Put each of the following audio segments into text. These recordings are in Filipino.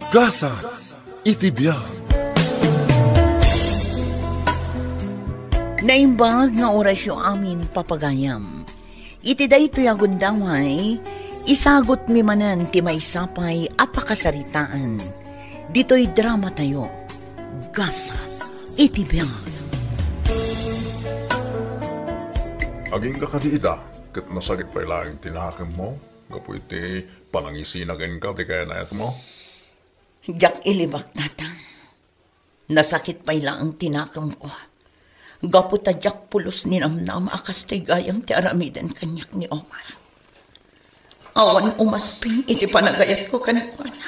Gasa iti biag. Naimbag nga orasyo amin papagayam. Iti daytoy agundaway, isagot mi manan ti maysapay apakasaritaan. Dito'y drama tayo. Gasa iti biag. Aging kakadiita, kat nasakit pa ilang tinakam mo, gapu iti panangisinagan ka, di kaya nayat mo? Jak ilibak tatang. Nasakit pa ilang tinakam ko. Gapu ta jak pulos ni namnam akas tay gayam ti aramidan kanyak ni Omar. Awan umasping iti panagayat ko kankuana.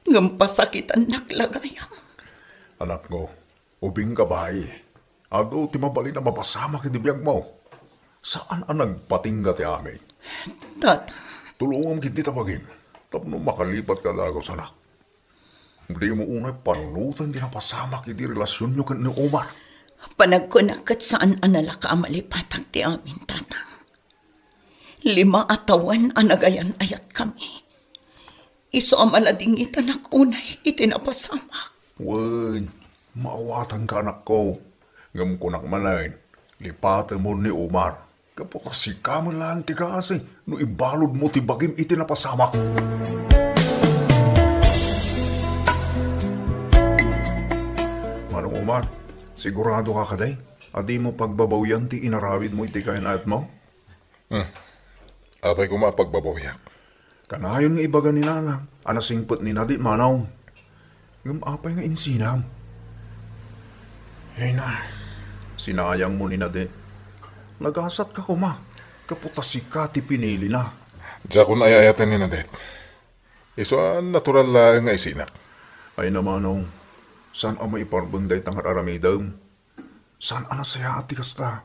Ngampasakitan naklagayam. Anak ko, ubing ka ba Ado ti mabali na mapasama kiti biyag mo. Saan ang nagpatingga ti amin? Tata. Tulungan kiti tabagin. Tapno makalipat ka dagos anak. Hindi mo unay panunutan di napasama kiti relasyon nyo kan ni Omar. Panagkunakat saan anala ka amalipatag ti amin, tatang. 5 atawan anagayan ayat kami. Iso amalading itanak unay itinapasamak. Wen, maawatan ka anak ko. Ngam kunak manayin, lipatan mo ni Omar. Kapag kasi ka mo lang ti kasi, no ibalod mo ti bagim itinapasamak. Manong Omar, sigurado ka kaday? Adi mo pagbabawyan ti inarawid mo iti kayan ayat mo? Abay ko mapagbabawyak. Kanayon nga ibaga ni Nanang, anasingpot ni Nadit Manaw. Ngam apay nga insinam. Hey na, sinayang mo ni Nadit. Nagasat ka kuma, kaputasi ka ti pinili na. Diya ko naayayatan ni Nadet. Iso natural lang nga isinak. Ay namanong, saan ang maiparbanday tangar aramidam? Saan ang nasaya ati kasta?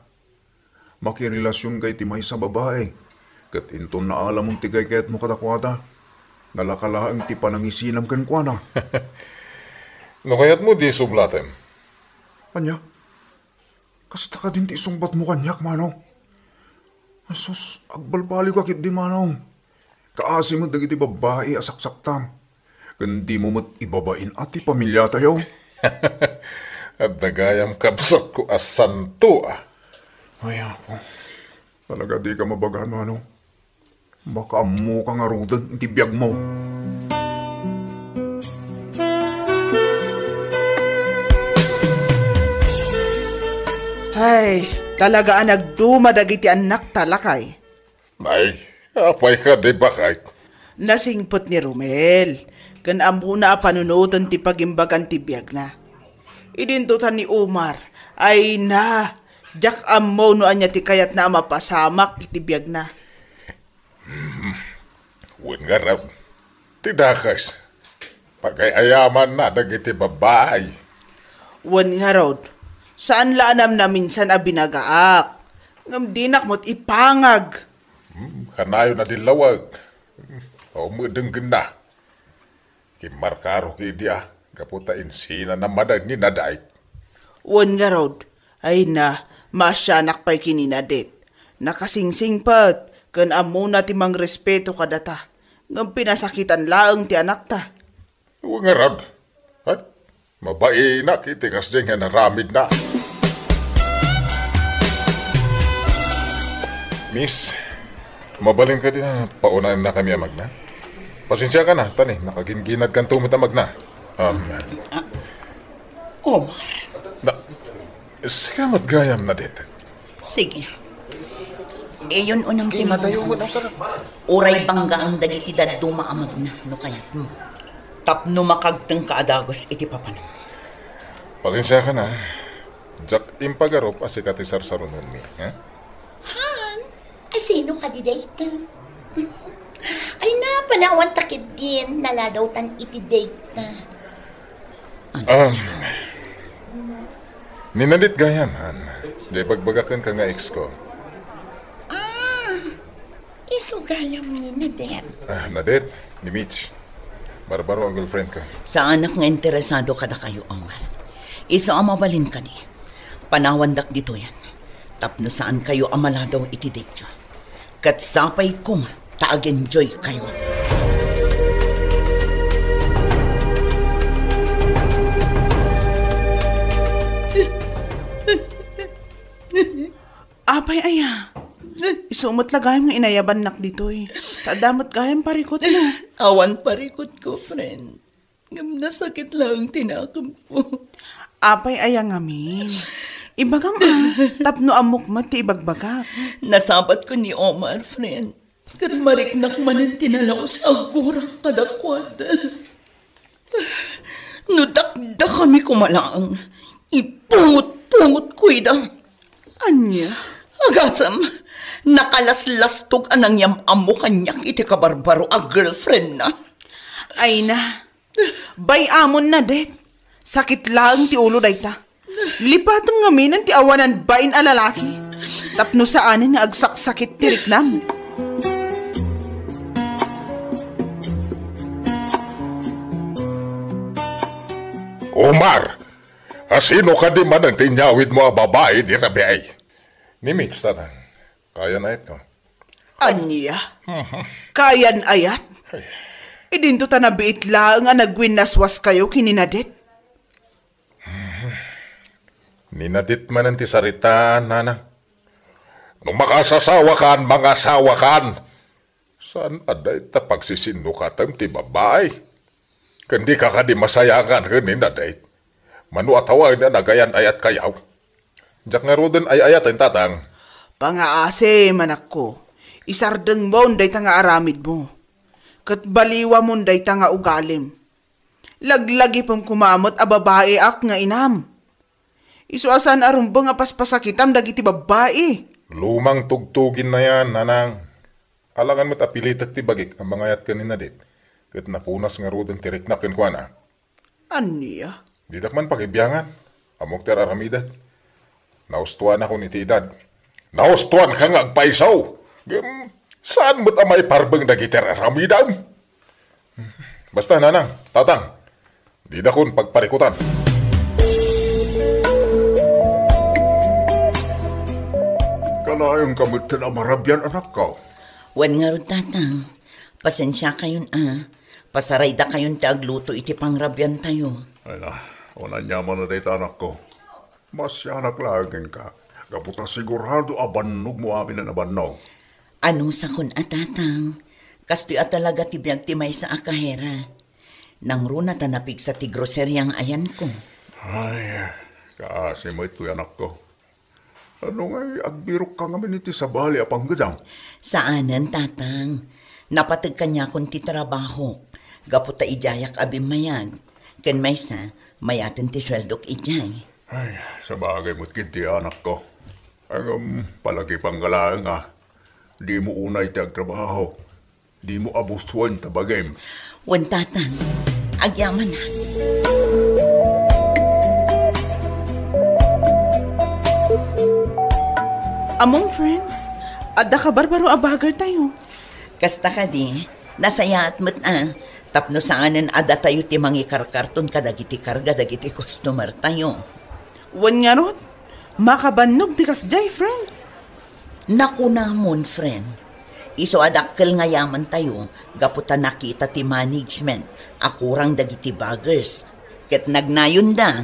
Makirelasyon kay ti may sa babae. Kat inton na alam mong tigay kayat mo kadakwada. Nalakalaang ti panangisinam kan kwa na. No kayat mo di sublatem. Anya? Kasta ka din ti isungbat mo kanyak, manong. Asus, agbalbali ka kit di, manong. Kaasi mo dagiti babae asaksaktam. Kandi mo mat ibabain at ti pamilya tayo. At nagayam kapsat ko as santo ah. Ay ako, talaga di ka mabagaan, manong. Baka mo kang arudan ti biyag mo. Ay, talaga nagduma dagiti anak talakay. Ay, apay ka di bakay. Nasingpot ni Romel. Kan amuna panunutan ti pagimbagan ti biyag na. Idintutan ni Omar. Ay na, jak ammo no anya ti kayat na mapasamak ti biyag na. Wen nga raw. Tidakas. Pagkayaman na dagiti babae. Wen nga raw. Saan laanam na minsan abinagaak? Ngam dinak mo't ipangag. Kanayo na dilawag. O mudeng na. Kimarkaro ki dia. Kaputa insina na madag ni naday. Wan nga rod. Ay na, masyanak pa'y kininadet. Nakasingsing pat. Kan amo na ti mang respeto kadata. Ngam pinasakitan laang ti anak ta. Huwag nga rod. Ha? Mabai na kitikas din nga naramid na. Miss, mabaling ka din na paunahan na kami amag na. Pasensya ka na, tani, nakaginginad kang tumit amag na. Omar. Na, sikamat gayam na dit. Sige. Yun unang timadayo mo na sarap. Uray bangga ang dagiti daduma amag na, no kayat mo. Tapno makagtang kaadagos iti papanam. Pasensya ka na. Jak impagarop asikati sarsarunan mi. Han, sino ka di date? Ay na, panawan takid din. Naladaw tan iti date na. Ninadit gayan, Han. Di pagbagakan ka nga ex ko. Isugayam ni Nadet. Nadet, ni Mitch. Barbaro ang girlfriend ka. Sa anak nga interesado kada kayo, Omar. Iso amabalin ka ni. Panawandak dito yan. Tapno saan kayo amaladaw iti date. Kat sapay kong taag-enjoy kayo. Sumot lagayam nga inayaban nak ditoy. Tadamot gayam parikot mo. Awan parikot ko, friend. Ngam nasakit lang tinakam ko. Apay ayang amin. Ibagam tapno amok mat ti ibagbagak. Nasabat ko ni Omar, friend. Kan mariknak man ang tinalaos agurang kadakwad. Nudakda kami kumalaang. Ipungot-pungot ko idang. Anya? Agasam, nakalaslastog anang yam amo kanyak iti kabarbaro a girlfriend na. Ay na. Bay amon na det. Sakit lang ti ulo dayta. Lipatang ngaminan ti awanan bain a lalaki. Tapno saanin nga agsaksakit ti riknam. Omar, asino ka di man ang tinyawid mo a babae di rabi ay? Ni Mitch tanang, kaya na ito. Anya? Kayan ayat? Idinto ta nabiit lang nga nagwinaswas kayo kininadet. Ninadit man ang tisarita, nanang. Nung makasasawa kan, mga asawa kan. Saan aday ta pagsisinukatan ti babae? Kandi ka di masayangan ka ninaday. Manu atawa na nagayan ayat kayaw. Diyak nga roden ay ayat ang tatang. Pangaase, manak ko. Isardeng mo, day ta nga aramid mo. Kat baliwa mo, day ta nga ugalim. Laglagi pang kumamot a babae ak nga inam. Isuasan arumbang nga paspasakitam dagiti babae. Lumang tugtugin na yan, nanang. Alangan mo't apilitak ti bagik ang mga ayat kanina dit. Kat napunas nga roden tirik na kinkwana. Aniya? Didak man pakibiyangan. Amok ter aramidat. Naustuan ako ni ti edad. Naustuan ka nga agpaisaw. Saan mo't amay parbang dagiter aramidam? Basta nanang, tatang. Di na kun pagparikutan. Kanayong kamit na marabyan anak ka. Wan nga ron, tatang. Pasensya kayon Pasaray da kayon ti agluto iti pangrabyan tayo. Ay na, unan niya mo na dito anak ko. Masyanak lagin ka. Kaputa sigurado abannog mo amin na nabannog. Ano sa kun tatang? Kastoy at talaga ti biyag ti may sa akahera. Nang runa tanapig sa ti groceryang ayan ko. Ay, kasi mo ito anak ko. Ano nga, agbirok ka ngamin iti sa bali apang gadang. Saanan, tatang? Napatag kanya kung ti trabaho. Gaputa ijayak abim mayag. Ken may sa, mayatin ti sweldok ijay. Ay, sa bagay mo't kinti anak ko. Ang palagi pang galaan nga. Di mo unay ti agtrabaho. Di mo abuswan tabagim. Wan, tatang. Agyaman na. Among friend, adda ka barbaro abagar tayo. Kasta ka di, nasaya at mat tapno saanan ada tayo ti mangikarkarton kadagiti karga dagiti customer tayo. Wan nga rot, makabannog di kasjay, friend. Naku namon, friend. Iso adakkel nga yaman tayo, gaputa nakita ti management, akurang dagiti baggers. Ket nagnayon da.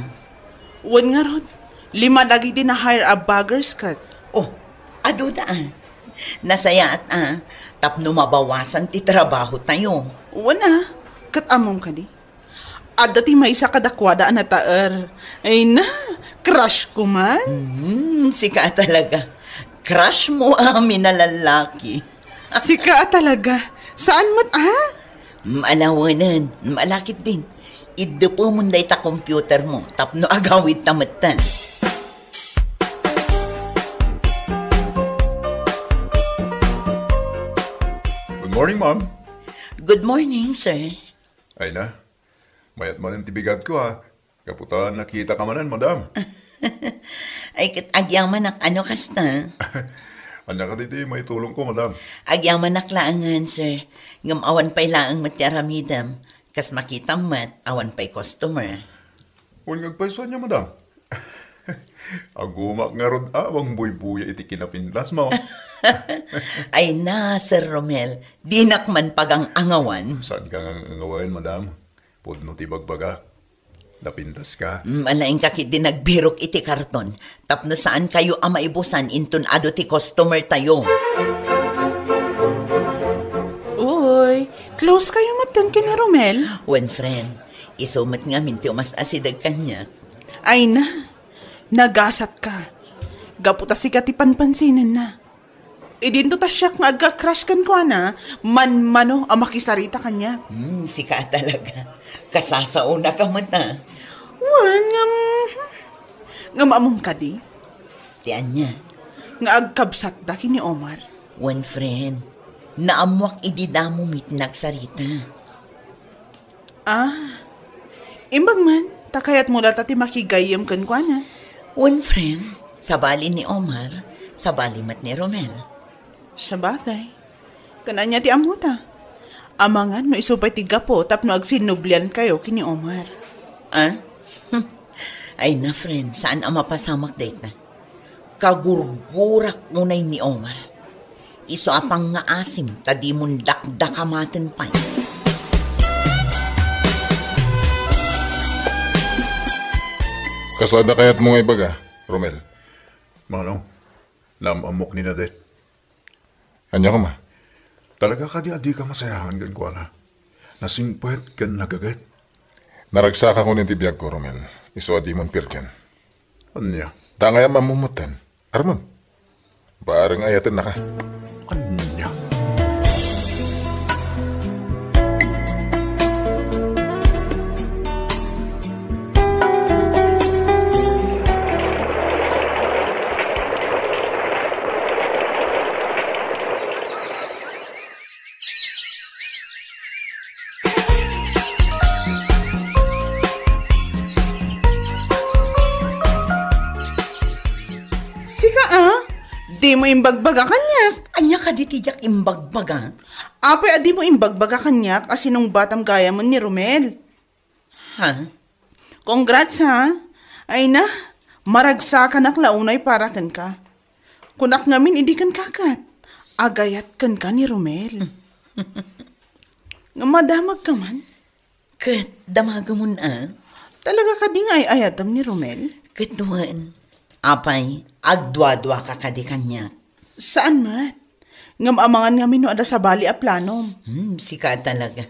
Wan nga rot, 5 dagiti na hire a baggers kat. Oh, ado da nasaya at tapno mabawasan ti trabaho tayo. Wana, kat among ka di. Adda ti may isa kadakwada na taer. Ay na, crush ko man. Sika talaga. Crush mo amin na lalaki. Sika talaga. Saan mo't Malawanan, malakit din. Idupo mo na ita computer mo, tapno agawid tamatan. Good morning, ma'am. Good morning, sir. Ay na, mayat man ang tibigad ko ha. Kaputa nakita ka manan, madam. Ay, agyaman ano kasta? Anya ka diti, may tulong ko, madam. Agyaman laangan, sir. Ngam awan pa'y laang matyaramidam. Kas makitang mat, awan pa'y customer. Huwag nagpaiso niya, madam. Agumak nga ron awang buy-buya iti kinapindas mo. Ay na, Sir Romel. Dinak man pagang angawan. Saan ka nga ngawain, madam? Pudno ti bagbaga. Napintas ka. Malaing kakit din nagbirok iti karton. Tapno saan kayo maibusan intun ado ti customer tayo. Uy, close kayo matan kini Romel. When friend, isumat nga minti umas asidag kanya. Ay na, nagasat ka. Gaputa si katipanpansinan na. Idinto ta siya nga agka-crush kan ko na, man-mano ang makisarita kanya. Sika talaga. Kasasauna ka mo na. Wan, nga maamong ka di. Tiyan niya. Nga agkabsat da kini Omar. When friend, naamwak ididamo mit nagsarita. Imbag man, takayat mo tati makigayam kan ko na. When friend, sabali ni Omar, sabali mat ni Romel. Sa bagay. Kananya ti amuta. Amangan no isupay ti gapo tapno agsinublian kayo kini Omar. Ay na friend, saan ang mapasamak date na? Kagurgurak munay ni Omar. Iso apang nga asim, tadi mong dakdakamaten pa. Kasada kaya't mo nga ibaga, Romel. Manong, namamok ni Nadet. Anya ka ma? Talaga ka di ka masayahan gan ko na. Nasingpet kan nagagat. Naragsaka ko ng tibiyag ko, Romel. Iso adi mon pirjan. Anya? Tangay mamumutan. Armon. Barang ayatan na ka. Anya? Di mo imbagbaga kanyak. Anya ka di tijak imbagbaga? Apay, di mo imbagbaga kanyak asinong batang gaya mo ni Romel. Ha? Congrats ha. Ay na, maragsakan ak launay para kan ka. Kunak ngamin idi kan kakat. Agayat kan ka ni Romel. Nga madamag ka man. Kat, damaga mo na. Talaga ka di nga ay ayatam ni Romel? Katuan. Apay, agdwa-dwa ka kadi kanya. Saan mat? Ngamamangan ngamin no ada sa bali a planom. Sika talaga.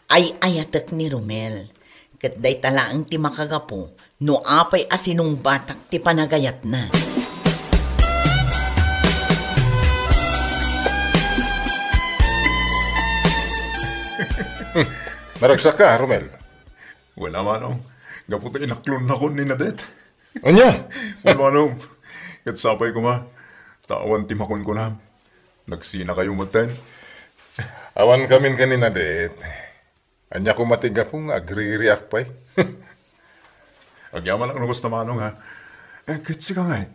Ay ayatek ni Romel. Kat day talaang ti makagapo, no apay asinong batak ti panagayat na. Naragsak ka, Romel. Wala manong. Gaputa inaklon na ko ni Nadet. Anya? Wala manong. Katsapay ko ma. Tawan timakon ko na. Nagsina kayo matan. Awan kamin kanina, Det. Anya ko matiga pong agri-react pa eh. Agyaman lang nukos na manong ha. Kitsi ka nga eh.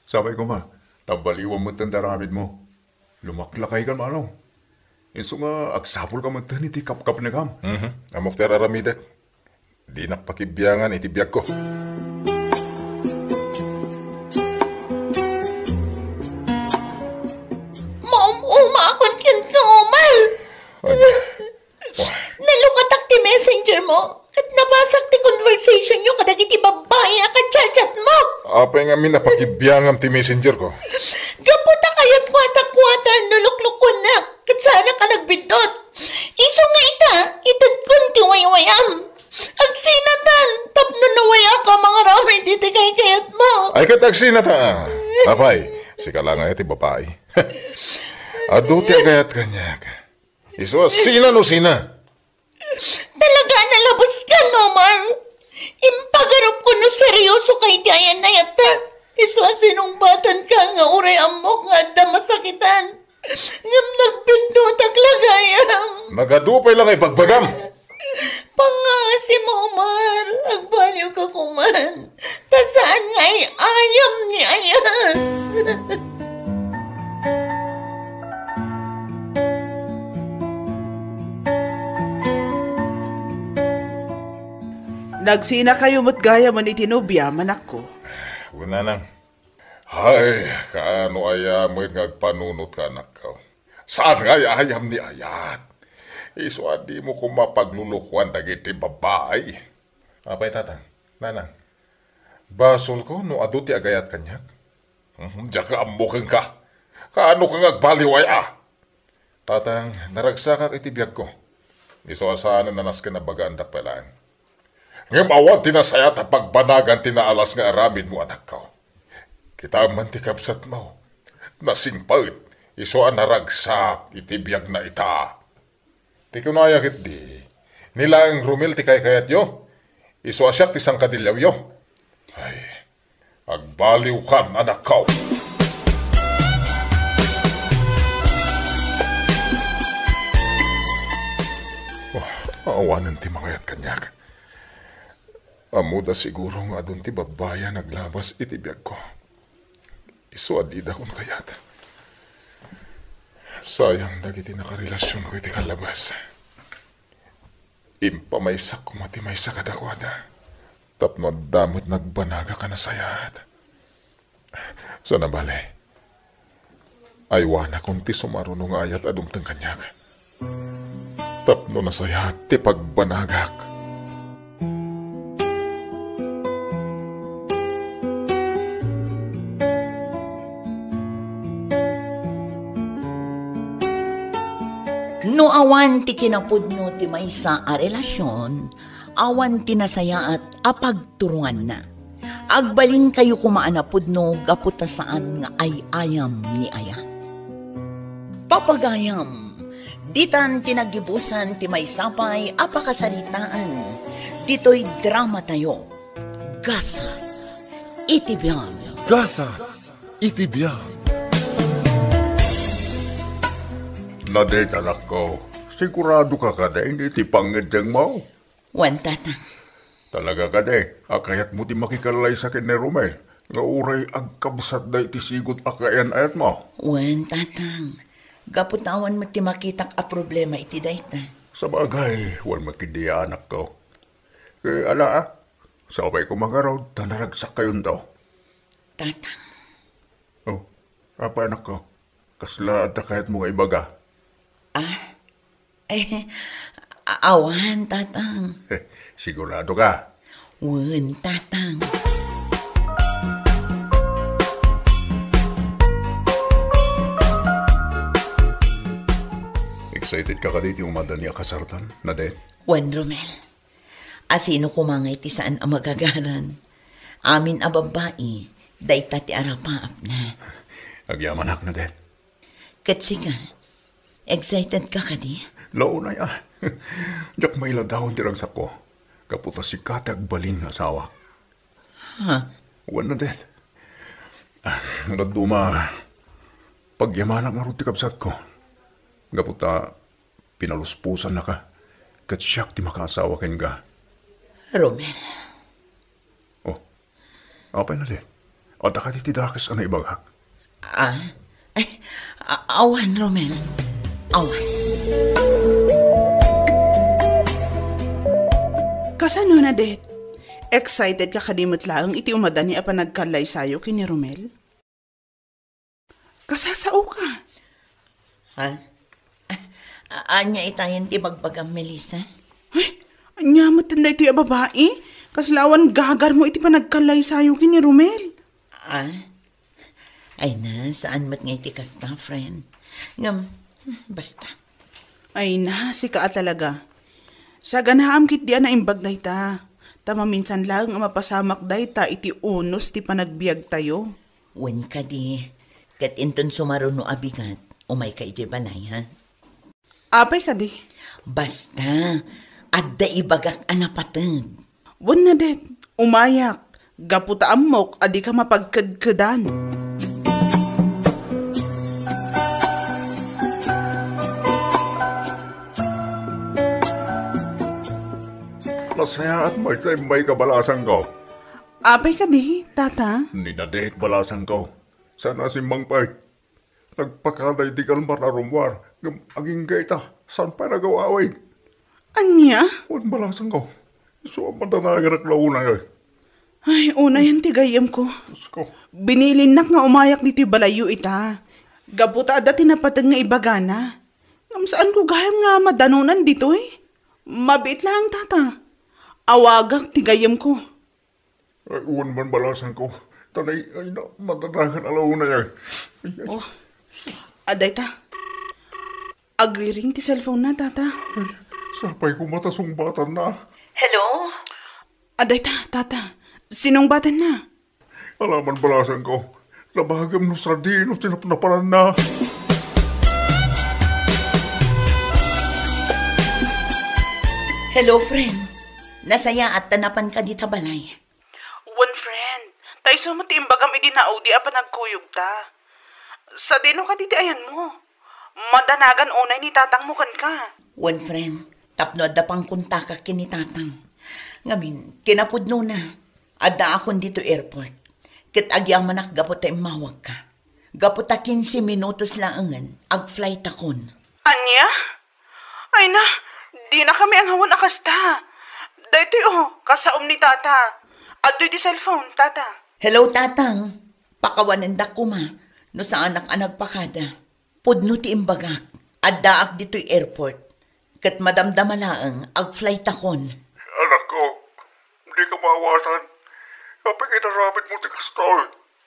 Sabay ko ma. Tabaliwan mo tan daramid mo. Lumaklakay ka manong. Iso nga agsapol ka matan iti kap-kap na kam. Amok tera ramidak. Di nakpakibyangan itibiyag ko. Umakon kin ka, Omar. Nalukatak ti messenger mo. At nabasak ti conversation nyo kadag iti babae ang chat mo. Apay nga min napakibyangan ti messenger ko. Gaputa kayat kwata-kwata nuluklukon na. Kat sana ka nagbidot. Iso nga itad kun ti waywayam. Ang sinatan, tapno na waya ka mga ramay diti kay kayat mo. Ay katagsi na ta. Apay, sika lang nga iti babae. Ado ti agayat kanyak. Iso, sina no sina? Talaga nalabas ka, Omar. Impagarap ko no seryoso kay ti ayan na yata. Iso sinumbatan ka nga uray amok nga da masakitan. Ngam nagbindutak lagayam. Nagadupay lang ay pagbagam. Pangasi mo, Omar. Agbalyo ka kuman. Tasaan nga ay ayam ni ayan. Nagsina kayo mo't gaya man itinubya manak ko. Una nang. Ay, kaano aya mo ngagpanunot ka nakaw. Saan nga ayam ni ayat? Iso adi mo kung mapaglulukuan dagiti babae. Apay tatang, nanang. Basol ko no adu ti agayat kanyak. Diya ka amukeng ka. Kaano ka ngagbaliway Tatang, naragsakat iti biyag ko. Iso asaan na nanas ka na bagaan dakpelaan. Ngam awan tinasayat at pagbanagan tinaalas nga aramid mo anak ko. Kita man ti kapsat mo. Nasingpad, iso ang naragsak iti biyag na ita. Ti kunayakit di, nila ang rumil ti kayat yo. Iso asyak ti sangkadilyaw yo. Ay, agbaliw kan anak ko. Awanan ti mangayat kanyak. Amuda siguro nga dun ti babaya naglabas iti biyag ko. Iso adida kung kayat. Sayang dagiti nakarelasyon ko iti kalabas. Impamaysak ko matimaysa kadakwada. Tapno damot nagbanaga ka na sayat. Sa nabale, aywana kung ti sumarunong ayat adumtang kanyak. Tapno na sayat ti pagbanagak. No awan ti kinapudno ti maysa a relasyon, awan ti nasaya at apagturungan na. Agbalin kayo kumaanapudno gaputa saan nga ay ayam ni ayat. Papagayam, ditan tinagibusan ti maysapay apakasaritaan, dito'y drama tayo. Gasa, itibiyag. Gasa, itibiyag. Nadet, anak ko. Sigurado ka kada hindi ti pangidyang mo. Wan tatang, Talaga kada akayat mo ti makikalay sa kin ni Romel. Nga uray agkabsat da iti sigot akayan ayat mo. wan tatang. Gaputawan mo ti makitak a problema iti dayta. Sa bagay, wal makidiya anak ko. Kaya sabay ko magaraw, tanaragsak kayon daw. Tatang, Oh, apa anak ko? Kasla at kayat mo nga ibaga. awan tatang. Sigurado ka. Wan tatang. Excited ka dito yung madanya kasartan, Nadet? Wan Romel, asino kumangay ti saan ang magagaran? Amin a babae, dayta ti arapaap na. Agyaman ak, Nadet. Katsiga, excited ka kadi? Lao na ya. Diyak may ladahon tirang sako. Kaputa si Katag balin nga asawa. Ha? Wan, Nadet. Naduma, pagyamanak nga rin ti kabsat ko. Kaputa, pinaluspusan na ka. Kat siyak ti makaasawa ken ka. Romel, Oh, apay, Nadet. At akati ti dakis ang naibagak. awan Romel, awan. Kasano na, Det? Excited ka kadimot lang iti umadan ni apa nagkalay sayo kini Romel? Kasasao ka. Ha? Anya itayin ti magbagang Melissa? Ay, anyamot tanda ito yung babae. Kaslawan gagar mo iti panagkalay sayo kini Romel. Ay na, saan mat nga iti kasta, friend? Ngam, basta. Ay na, si ka talaga. Sa ganaam kit diyan na imbag dayta. Tama minsan lang ang mapasamak dayta iti unos ti panagbiag tayo. Wen ka di, kat inton sumaruno abigat, umay ka iti balay, ha? Apay ka di. Basta, adda ibagak anapatag. Wan na, Det, umayak. Gaputa amok, adi ka mapagkadkadan. Nasaya at may kabalasan ko. Apay ka di, tata. Ni Nadet balasan ko. Sana si Mang Pay. Nagpakaday di kalmar na rumwar. Aging gaita, saan pa nagawaway? Anya? Wan balasan ko. So, ang matanagan at launa yun. Ay, una yan tigayam ko. Diyos ko. Binilinak nga umayak dito yung balayo ita. Gaputa ada tinapatag nga ibagana. Ngam saan ko gayam nga madanunan dito eh. Mabit lang, tata. Awagak tigayam ko. Ay, uwan man balasan ko. Tanay, ay na, matanakan alauna yan. Oh, aday ta. Agri-ring ti cellphone na, tata. Ay, sapay ko matasong batan na. Hello? Aday ta, tata. Sinong batan na? Alaman balasan ko. Nabahagam no sardino, sinapnaparan na. Hello, friend. Nasaya at tanapan ka di tabalay. One friend, tayo sa matiimbagam idinaudi apa nagkuyog ta. Sa dino ka diti ayan mo. Madanagan unay ni tatang mo kan ka. One friend, tapno adda pang kunta ka kinitatang. Ngamin, kinapudno na. Adda akon dito airport. Kit agyamanak gapot tayo mawag ka. Gapot ta 15 minutos laangan, ag-flight akon. Anya? Ay na, di na kami ang hawan akasta. Daytoy kasaom ni tata. Atoy di cellphone, tata. Hello, tatang. Pakawanan da kuma. No sa anak pagpakada. Pudno ti imbagak. Adda ak dito'y airport. Kat madamdama laang, ag-flight akon. Anak ko, hindi ka maawasan. Kapag inarapit mo ti Castor,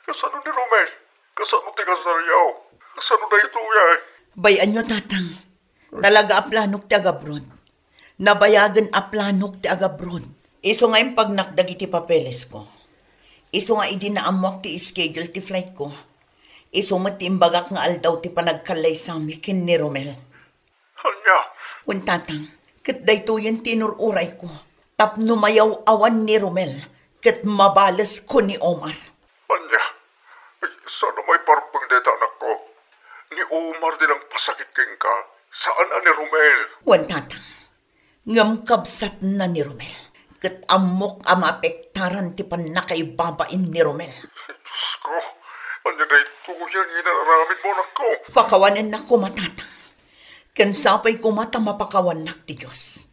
kasano ni Romel? Kasano ti Casaryaw? Kasano na ito yan? Bayan nyo, tatang. Talaga aplanok ti agabrod. Nabayagan aplanok ti agabrod. Iso nga yung pagnakdag iti papeles ko. Iso nga idinaamuak ti schedule ti flight ko. Iso nga ti imbagak nga aldaw ti panagkalay sami kin ni Romel. Anya? Kun tatang, kat dayto yung tinururay ko. Tapno mayaw awan ni Romel. Kat mabalas ko ni Omar. Anya? Ay, sana may parpang deta anak ko. Ni Omar din ang pasakit king ka. Saan na ni Romel? Wan tatang, ngam kabsat na ni Romel. Kat amok amapektaran ti panakaibabain ni Romel. Diyos ko, anya na ito yan ginararamid mo anak ko. Pakawanan na ko matatang. Ken sapay ko mata mapakawan nak ti Diyos.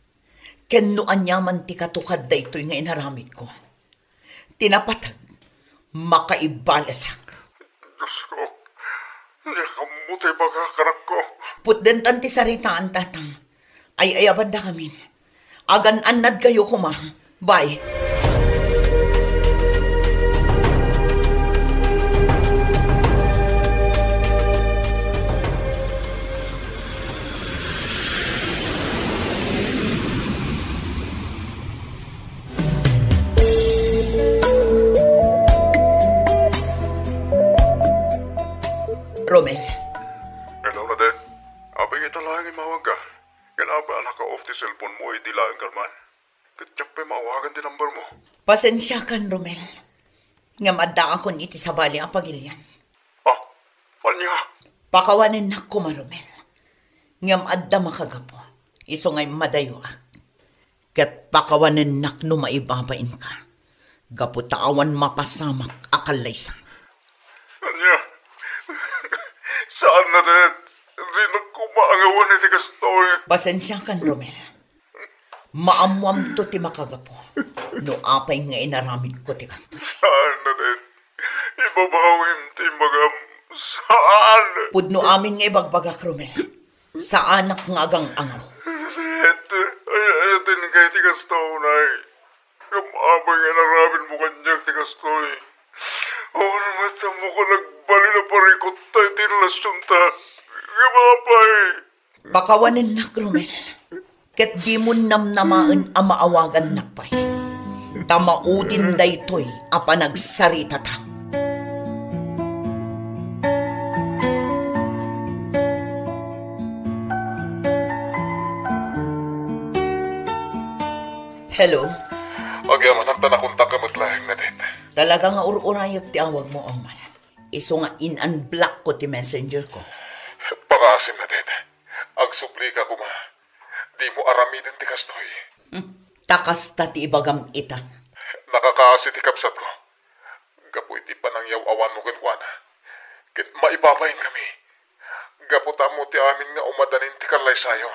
Ken no anyaman ti katukad da ito'y nga inaramid ko. Tinapatag, makaibalasak. Diyos ko, hindi ka muti magkakanak ko. Putdentan ti saritaan tatang. Ay ayaban da kami. Agan-anad kayo kuma. Bye. Romel. Hello na din. Abay kita lang mawag ka. Ganaba naka-off ti cellphone mo, di lang ka man. Katyak pa mawagan din number mo. Pasensya kan, Romel. Ngam adda akon iti sabali ang pagilyan. Ah, anya? Pakawanin na ko, Romel. Ngam adda makagapo. Iso nga'y madayuak. Kat pakawanin nak no maibabain ka. Gaputawan mapasamak akalaysa. Anya? Saan na din? Hindi na kumaangawan iti kastoy. Pasensya kan, Romel. Maamuam to ti makagapo. No apay nga inaramid ko ti kastoy. Saan na din? Ibabawin ti magam. Saan? Pudno amin nga ibagbagak, Romel. Sa anak nga agang angaw. Ay, din kay ti kastoy na kamabay nga naramid mo kanyak ti kastoy. Naman sa mo ko nagbali na parikot tayo ti relasyon ta. Kamabay. Pakawanin na, Romel. Kat di mo namnamaan ang maawagan nakpay. Tamaudin daytoy apa nagsarita ta. Hello? Agyaman ang tanakunta ka matlayang na din. Talaga nga ururayot ti awag mo, Omar. Iso nga in-unblock ko ti messenger ko. Pakasim na din. Agsupli ka kuma. Di mo aramidin ti kastoy. Takas ta ti ibagam ita. Nakakaasi ti kapsat ko. Gapu iti panangyaw awan mo kinkwana. Kin maibabayin kami. Gaputa mo ti amin nga umadanin ti kalay sayo.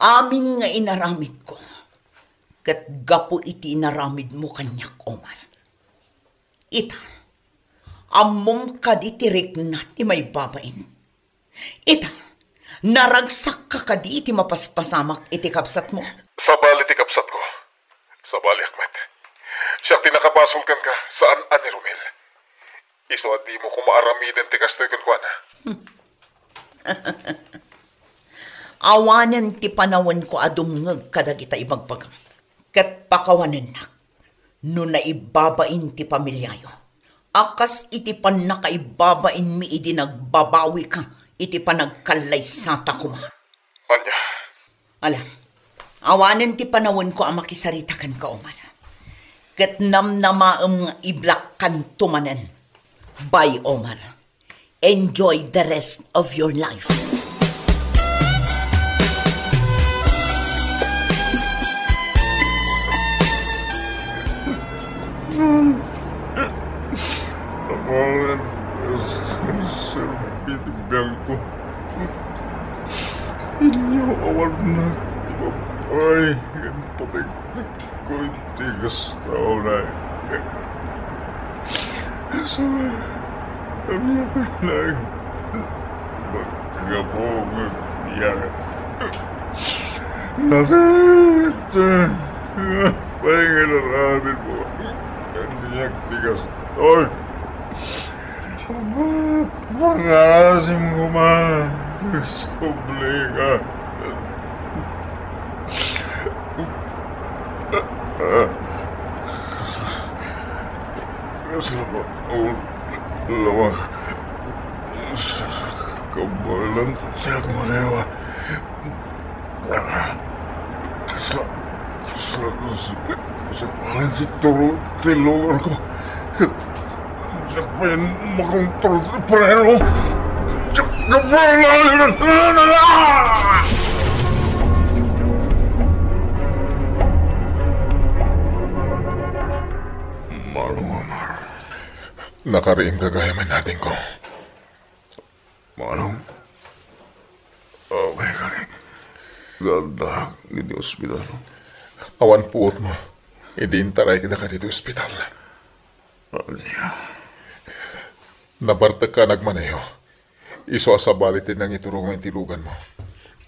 Amin nga inaramid ko. Kat gapu iti inaramid mo kanyak, Omar. Ita, amom kaditirik na ti may babain. Ita, naragsak ka kadi iti mapaspasamak iti kapsat mo. Sabali ti kapsat ko. Sa bali, Ahmed. Siya tinakabasulkan ka saan ani Romel. Iso at di mo kumaaramiden ti kastoy kun kuan. Awanan ti panawon ko adumngeg kadagita ibagbagang. Ket pakawanan na. No naibabain ti pamilyayo. Akas iti pan nakaibabain mi idi nagbabawi ka. Iti panagkalay sata kuma. Anya. Alam, awanan ti panawon ko ang makisaritakan ka, Omar. Ket namnamaam nga iblakkan tumanen. Bye, Omar. Enjoy the rest of your life. Amalan, serbitibiyang ko. Inyo awan na babay. Ang patig ko'y tigas tao na. So, ang lapit na magkagabong yan. Natin, pahinga na namin mo. Ang niyang tigas tao. Pangasim ko man. Sobliga. Kasama lawag. Kabalan siya kumarewa. Kasama si tulungan ko. Siya pa yan makontrol sa preno. Siya kabalan. Omar. Nakariing kagayaman natin ko. Manong. Okay ka rin. Ganda hindi ospital. Awan puot mo. Idintaray kita ka dito ospital. Anya. Nabartag ka nagmaneho. Iso asabalitin ng iturong ang tilugan mo.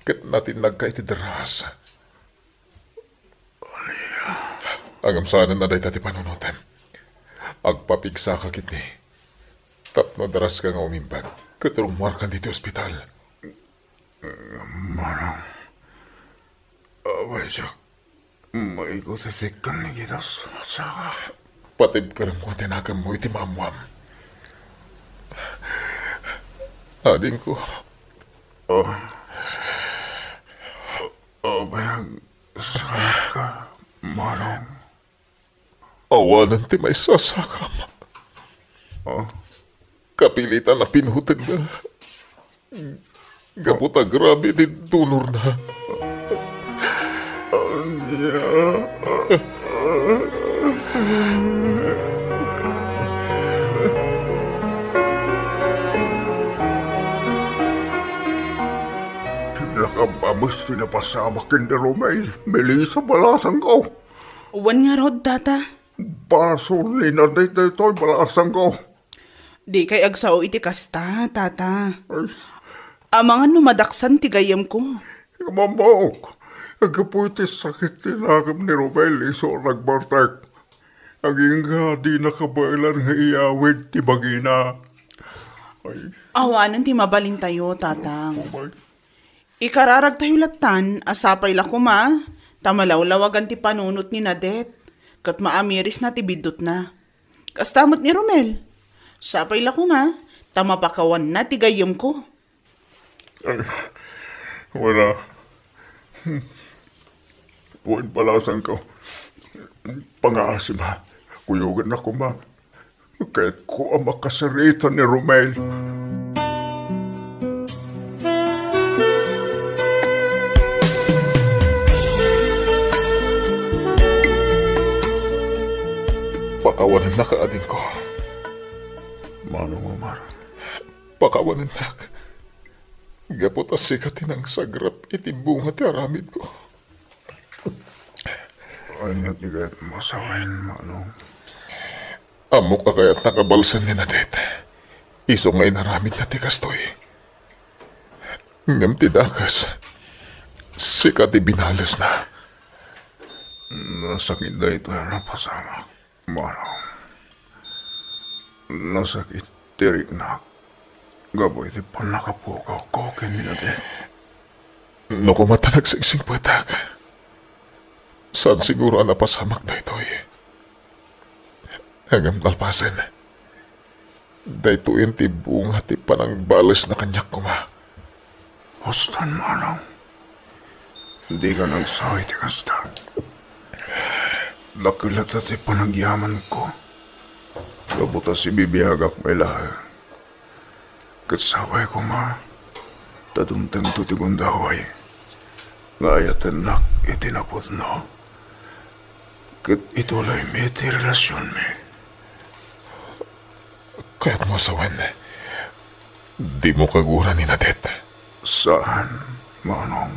Kat natin nagka itidaras. Agam saan na dahi tati panunutan. Agpapigsa ka kiti. Tapno daras ka nga umimbag. Katurong markan dito ospital. Manong. Away siya. Maikot-itikan ni kita sa Patib ka rin mo tinagam mo iti mamuam. Ading ko. Bayag sakit ka, Manong. Awanan ti may sasakam. Kapilitan na pinutin na. Gaputa grabe din tunor na. Nakababas tinapasama kinda Romel. Melissa balasang ko. Uwan nga rod, tata. Pasulin na dito balasang ko. Di kay agsao iti kasta, tata. Amangan numadaksan ti gayam ko. Mamawak. Agaputi sakit tinagam ni Romel iso nagbartak. Aging nga di nakabailan nga iyawid ti bagina. Awanan ti mabalin tayo, tatang. Ay, Ikararag tayo latan, asapay la kuma, tamalawlawagan ti panunot ni Nadet, kat maamiris na ti bidot na. Kastamot ni Romel, sapay la kuma, tamapakawan na ti gayam ko. wala. Buwan palasan ko. Pangasim ha. Kuyugan na ko ma. Kahit ko ang makasarita ni Romel. Pakawanan na ka ading ko. Manong Omar. Pakawanan na ka. Gapot as sikatin ang sagrap iti bunga ti aramid ko. Anyat ni kahit masawain, Manong. Amok ka kaya't nakabalsan ni Nadet. Iso nga inaramid na ti kastoy. Ngam ti dakas. Sikat ti binalas na. Nasakit na ito na pasama. Manong. Nasakit tirik na. Gaboy di pa nakapukaw ko kanina din. No kumata nagsingsing patak. Saan siguro ang napasamak na ito eh. Hanggang talpasan. Dahito yung tibong hati pa ng balas na kanyak ko ma. Hustan, Manong. Hindi ka nagsawi ti kasta. Dakilat at panagyaman ko. Kabuta si bibiyagak may lahi. Katsabay ko ma. Tadumtang tutigundaway. Ngayatan nak itinapot no. Kat itulay may ti relasyon me. Kaya't mo sawan. Di mo kagura ni Nadet. Saan, Manong?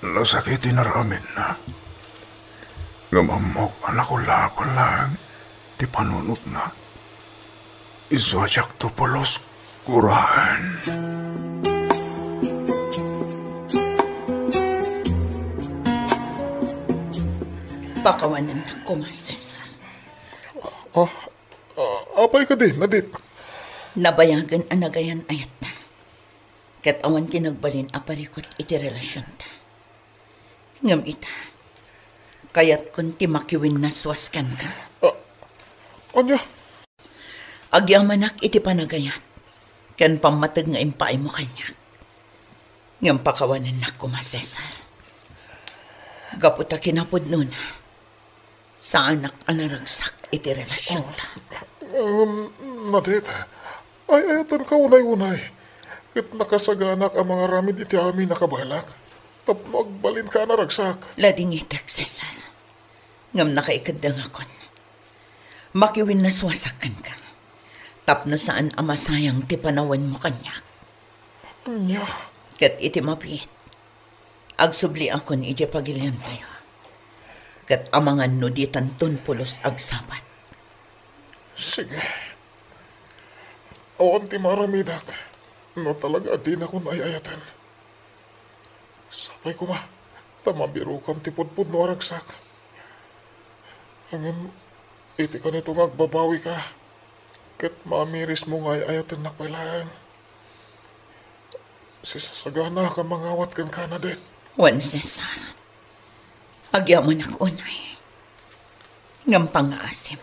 Nasakitin na ramin na. Ngamamok anak ko laban lang. Di panunot na. Isojak to polos kurahan. Pakawanan na ko, Mas Cesar. Apay ka din, Nadet. Nabayagan ang nagayan ayat na. Kat awan kinagbalin aparikot iti relasyon ta. Ngam ita, kayat kun ti makiwin na swaskan ka. Anya? Agyamanak iti panagayat. Kan pamatag nga impay mo kanyak. Ngam pakawanan na ko, Mas Cesar. Gaputa kinapod nun. Sa anak anaragsak iti relasyon ta. Nadet, ayatan ka unay-unay. Kat nakasaganak ang mga ramid iti amin nakabalak. Tap magbalin ka na ragsak. Lading itak, Cesar. Ngam nakaikadang akon. Makiwin na swasakan ka. Tap na saan amasayang ti panawan mo kanyak. Anya? Kat iti mapit. Agsubli akon iti pagilian tayo. Kat amangan no di tantun pulos agsabat. Sige. Awan ti maramidak. No talaga di na ko nayayatan. Sabay ko ma. Tamabiro kam ti pudpud no aragsak. Hangin iti ka nito agbabawi ka. Kat mamiris mo ngayayatan na kailangan. Sisasagana ka mangawat kan ka, Nadet. Juan Cesar. Agyaman ako unay. Ngam pangaasim.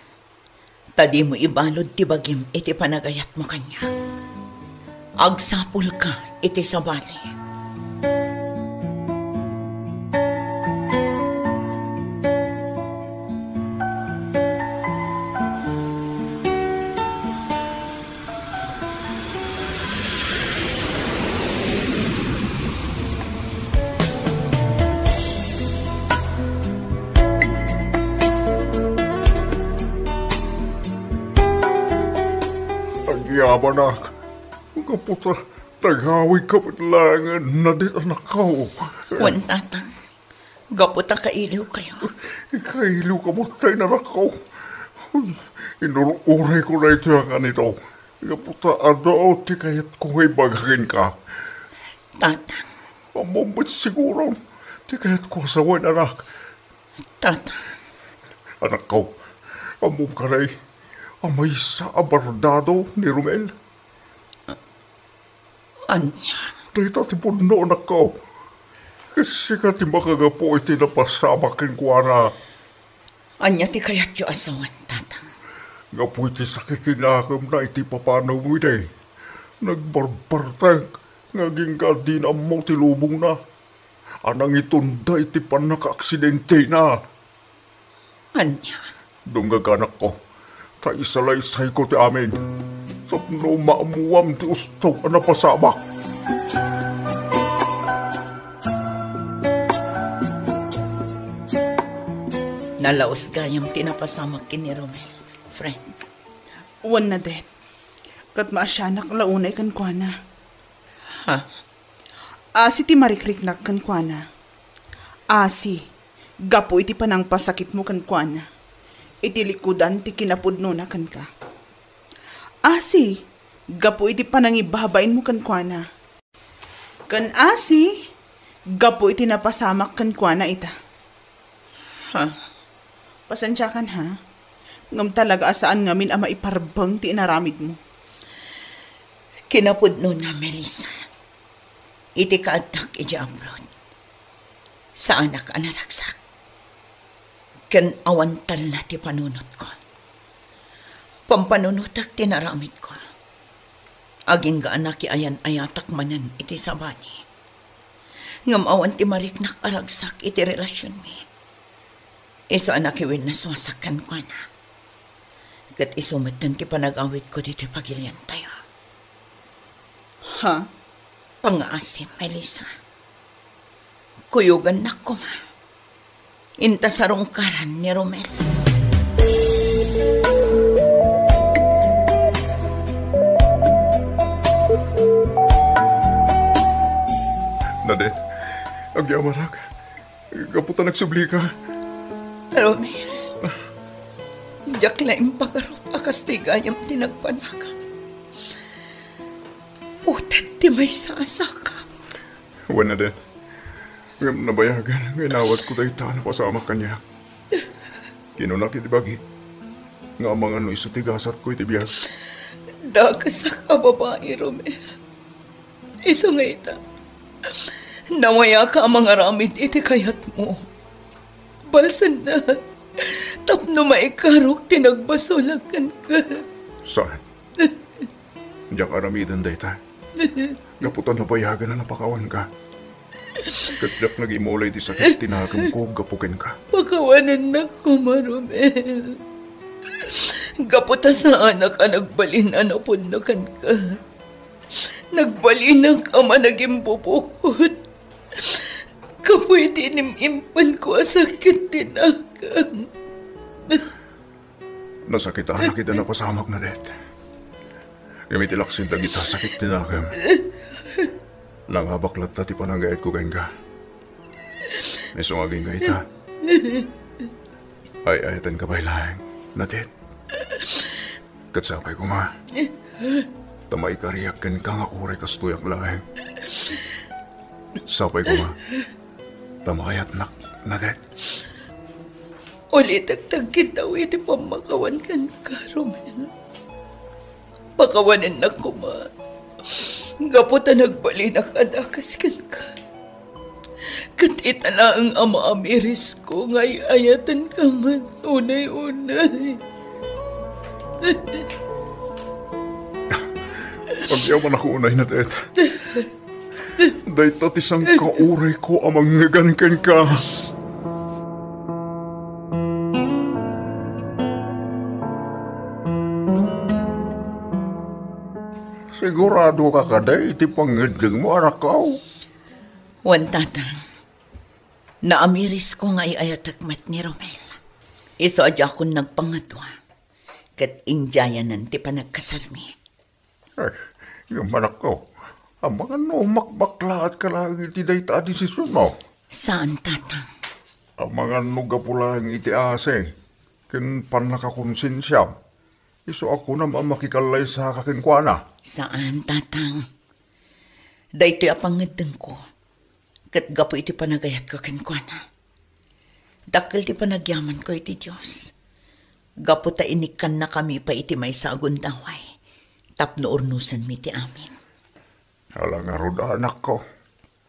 Tadi mo ibalod ti bagim iti panagayat mo kanya. Agsapul ka iti sabali. Yamanak. Kaputa, tagawi ka patlangan na dit anak ko. Juan tatang. Gaputa kailiw kayo. Ikailo ka mo tayo na anak ko. Inururay ko na ito ang ganito. Kaputa, ano ti kayat kung ay bagakin ka. Tatang. Amambat siguro. Ti kayat ko asawan anak. Tatang. Anak ko, amom ka rin. Amay sa abardado ni Romel. Anya. Dahita ti puno anak ko. Kasi ka ti makagapo iti napasamakin ko na. Anya ti kayat yu asawan, tatang. Nga po iti sakitin akam na iti papanaw mo iti. Nagbarbartang. Ngaging ka din mo ti lubong na. Anang itunda iti panaka-aksidente na. Anya. Dumgaganak ko. Ta isalaysay ko ti amin. Tapno maamuam ti ustaw na pasabak. Nalaos gayam tinapasamak kini Romel, friend. Uwan na det. Kat maasyanak launay kan kuana. Ha? Asi ti marikriknak kan kuana. Asi, gapo iti panang pasakit mo kan kuana. Iti likudan ti kinapudno na kan ka. Asi, gapo iti panangibabain mo kan kuana. Kan asi, gapo iti napasamak kan kuana ita. Ha? Pasensya kan ha? Ngam talaga asaan ngamin ang maiparbang ti inaramid mo. Kinapudno na, Melissa. Iti kaatak iti abroad. Sa anak anaragsak. Ken awantal na ti panunot ko. Pampanunutak tinaramid ko. Aging ga anak ayan ayatak manan iti sabani. Ngam awan ti mariknak aragsak iti relasyon mi. Iso anak iwin na swasakan ko na. Kat isumatan ti panag-awit ko dito pagilian tayo. Ha? Pang-aasim, Melissa. Kuyugan na ko ma. Inta sa rungkaran ni Romel. Nadet, agyamarak. Kaputa nagsubli ka. Romel, diyak laing pagarot akas tigayam tinagpanakam. Putat ti may sasaka. Wan, Nadet. Ngam nabayagan, ngaynawat ko tayo na pasama kanya. Kinunak iti bagit. Nga mga ano isutigasat ko iti biyag. Dakas ka babae, Romel. Isa nga ita. Nawaya ka ang mga ramid iti kayat mo. Balsan na. Tapno maikarok tinagbasulakan ka. Saan? Diyak aramidan day ta. Gaputan na bayagan na napakawan ka. Katyak nag-imulay di sakit tinagam ko, gapukin ka. Pakawanan na ko, Marumel. Gaputa sa anak ka nagbalinan na pundakan ka. Nagbalinan ka man naging bubukod. Kapoy tinimimpan ko sakit tinagam. Nasakitaan na kita na pasamak na det. Gamitilaksin dagita sakit tinagam. Langabaklat na ti panagayat ko ka. May sumaging ka ita. Ay ayatan ka ba'y lang, natit. Katsapay ko ma. Tamay kariyakan ka nga uray kastuyak lang. Sapay ko ma. Tamayat nak, natit. Ulit agtagkitaw iti pamakawan kan ka, Romel. Pakawanan na ko ma. Gaputa nagbali na kadakas kan ka. Katita na ang ama amiris ko ngay ayatan ka man unay-unay. Pagyaman ako unay na det. Day tatisang kauray ko amang ngagankan ka. Sigurado ka kaday, iti pangidling mo, anak ko. Wan tatang, naamiris ko ngay ayatakmat ni Romel. Iso adya akong nagpangatwa. Kat indyayanan ti panagkasarmi. Ay, yung anak ko. Ang mga no, makbaklaat ka lang iti dayta desisyon mo. Saan tatang? Ang mga no gapulang iti ase. Kin panakakonsensya. Iso ako naman makikalay sa kakinkwana. Saan tatang? Dayto apangadeng ko. Kat gapo iti panagayat ko kinkwana. Dakil ti panagyaman ko iti Diyos. Gapo ta inikan na kami pa iti may sagun daway. Tapno urnusan mi ti amin. Alang arod anak ko.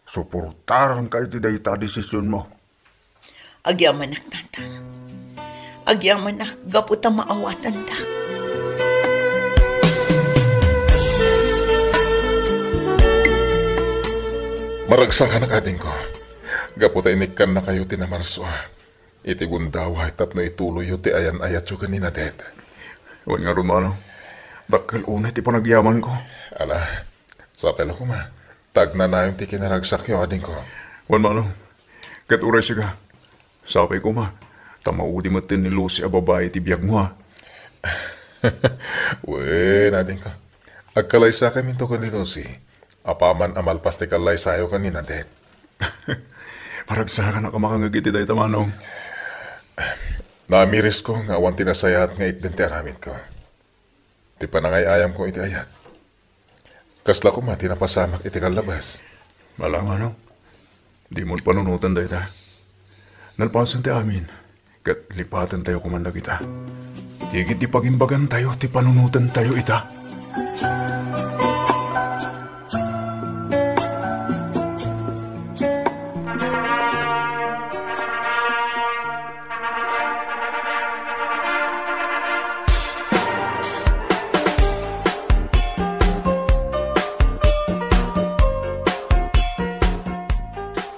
Suportaran ka iti dayta desisyon mo. Agyaman nak tatang. Agyaman nak gapo ta maawatan dak. Maragsakan ang ating ko. Gaputa inikan na kayo tinamarso. Iti gundaway tap na ituloy yo ti ayan-ayat yo kanina det. Huwag nga rumano. Dakil una ti panagyaman ko. Ala, sapel ako ma. Tag na na yung ti kinaragsak yo ading ko. Huwag mano. Kat uray siya. Sapay ko ma. Tamaudi matin ni Lucy a babae ti biyag mo ha. Wen ading ko. Agkalay sa kami to kanito si. Apaman amal pasti kalay sayo kanina det. Paragsakan na kamakangagiti dahi tamanong. Namiris ko nga awan tinasayat nga itdente aramid ko. Ti panangayayam ko iti ayat. Kasla ko mati napasamak iti kalabas. Malang ano? Di mo panunutan dahi ta. Nalpasan ti amin. Kat lipatan tayo kumanda kita. Tigit di pagimbagan tayo, ti panunutan tayo ita.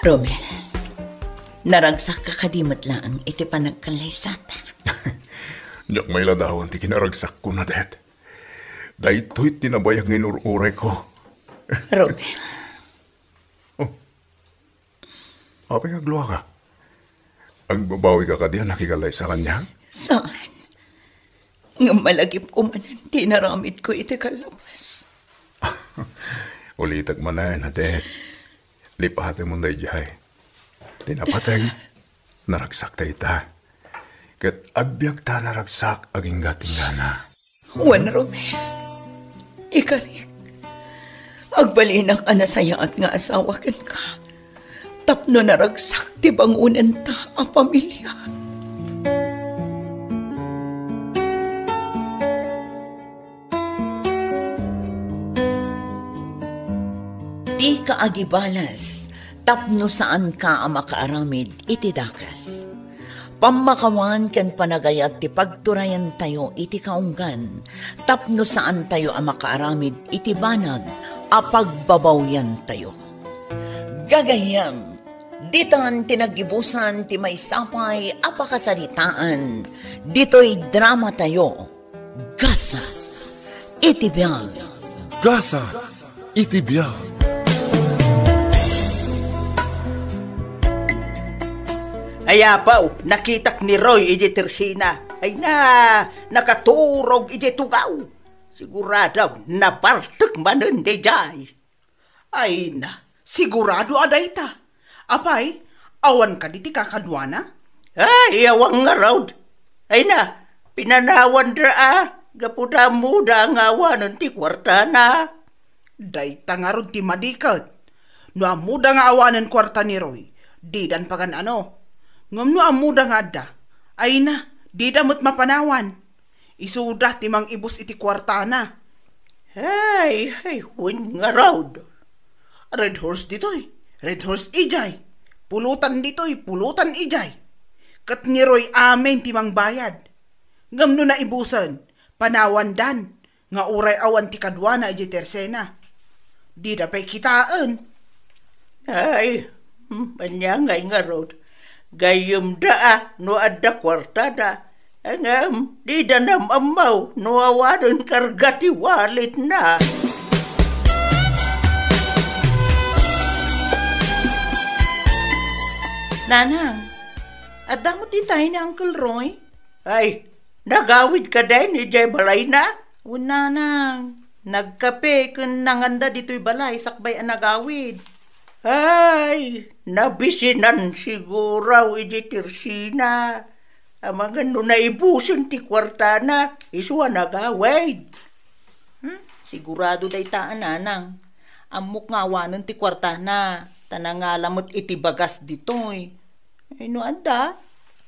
Romel, naragsak ka kadimot lang iti panagkalaysata. Nyak may ladawan ti kinaragsak ko na det. Dahito'y tinabayang inururay ko. Romel, Apa nga gluwa ka? Ang babawi ka diyan nakikalay sa kanya? saan? Nga malagip ko man ang tinaramid ko iti kalabas. Ulitag man na det. Lipahatin mo na ijay. Tinapatay, naragsak ta ita. Kat agbyag ta naragsak aging gating gana. Juan Romel, ikarik. Agbalinak anasayaat nga asawa ken ka. Tapno naragsak ti bangunan ta a pamilya. Di ka agibalas, tapno saan ka ang makaaramid iti dakas. Pamakawan ken panagayat ti pagturayan tayo iti kaunggan, tapno saan tayo ang makaaramid iti banag, a pagbabawyan tayo. Gagayam, ditan tinagibusan ti may sapay apakasaritaan, dito'y drama tayo, gasa, iti biyag. Gasa, itibiyag. Ayapaw, nakitak ni Roy iji Tersina. Ay na, nakaturog iji tugaw. Sigurado, napartek manen de jay. Ay na, sigurado aday ta. Apay, awan ka diti kakadwana? Ay, awang nga raw. Ay na, pinanawan dra gapuda muda nga awanan ti kwarta na. Day tangarod ti madikat. No amuda nga awanan kwarta ni Roy, di dan pagan ano. Ngam no amuda nga da, ay na, di damot mapanawan. Isuda timang ibus iti kwarta na. Ay, hun nga raw. Red horse dito'y, red horse ijay. Pulutan dito'y, pulutan ijay. Kat ni Roy amen timang bayad. Ngam no na ibusan, panawan dan, nga uray awan ti kadwana iji Tersena. Di da pa'y kitaan. Ay, panyangay nga raw. Gayum da no adda kwarta da. Angam, di da namamaw no awadon kargati walit na. Nanang, adda mo ti tayo ni Uncle Roy? Ay, nagawid ka din ni Jay Balay na? Nanang, nagkape kun nanganda dito'y balay sakbay ang nagawid. Ay, nabisinan siguro iji Tersina. Amang ano na ibusin ti kwarta na, iswa nagawid. Sigurado day taan, nanang. Amok nga awanan ti kwarta na, tanangalamot iti bagas ditoy. Ay no anda,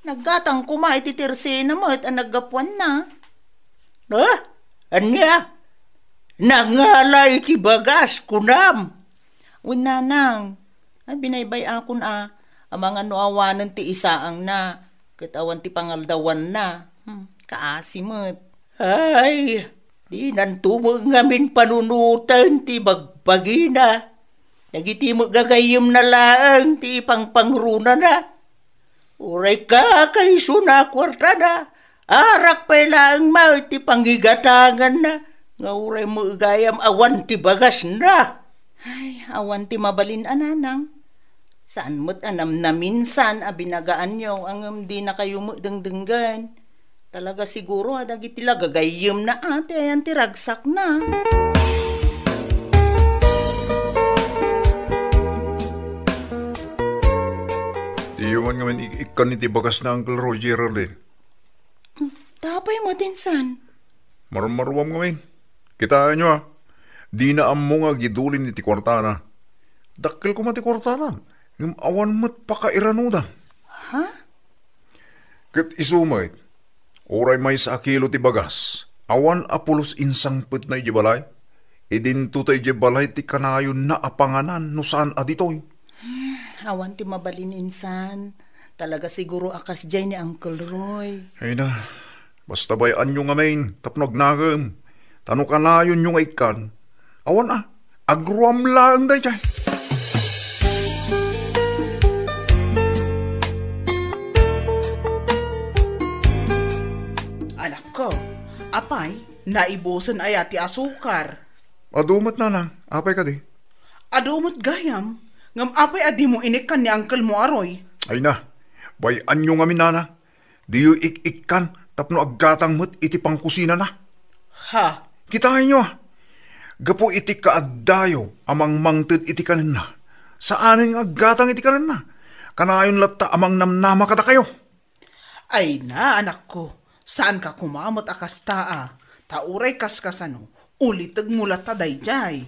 naggatang kuma iti Tersina mo at naggapuan na. Anya? Nangala iti bagas kunam. Nanang, binaybay akon amang ano awanan ti isaang na, katawan ti pangaldawan na, kaasimot. Ay, di nantumag ngamin panunutan ti bagbagina. Nagiti mo gagayim na laang ti pangpangruna na. Uray ka kay suna kwarta na, arak pa laang ma ti panggigatangan na, nga uray mo gayam awan ti bagas na. Ay, awan ti mabalin ananang. Saan mo't anam na minsan abinagaan nyo ang di na kayo mo dengdenggan. Talaga siguro adagiti lagagayim na ate ayan ti ragsak na. Iyaman ngayon ikan iti bagas na Uncle Roy Geraldine. Tapay mo tinsan. Marmaruam ngayon. Kitaan nyo Di na amo nga gidulin iti kwartana. Dakkel ko mati kwartana. Yung awan mo't pakairanudan. Ha? Kat isumait, oray may sa kilo ti bagas, awan apulos insang put na ijibalay, idinto tayo ijibalay ti kanayon na apanganan no saan aditoy. Awan ti mabalin insan. Talaga siguro akas jay ni Uncle Roy. Ay na, basta bayaan nyo nga main, tapnog nagam. Tano kanayon yung ikan, awan agruam lang day jay. Anak ko, apay, naibusan ay ati asukar. Adumot na lang, apay ka di. Adumot gayam, ngam apay adi mo inikan ni Uncle mo aroy. Ay na, bayaan nyo nga minana, di yu ik-ikan, tapno aggatang mo't iti pangkusina na. Ha? Kitahin nyo gapo iti kaaddayo, amang mangted iti kanin na. Saanin nga aggatang iti kanin na? Kanayon latta amang namnama kada kayo. Ay na, anak ko, saan ka kumamot akastaa? Tauray kaskasano, ulitag mula taday jay.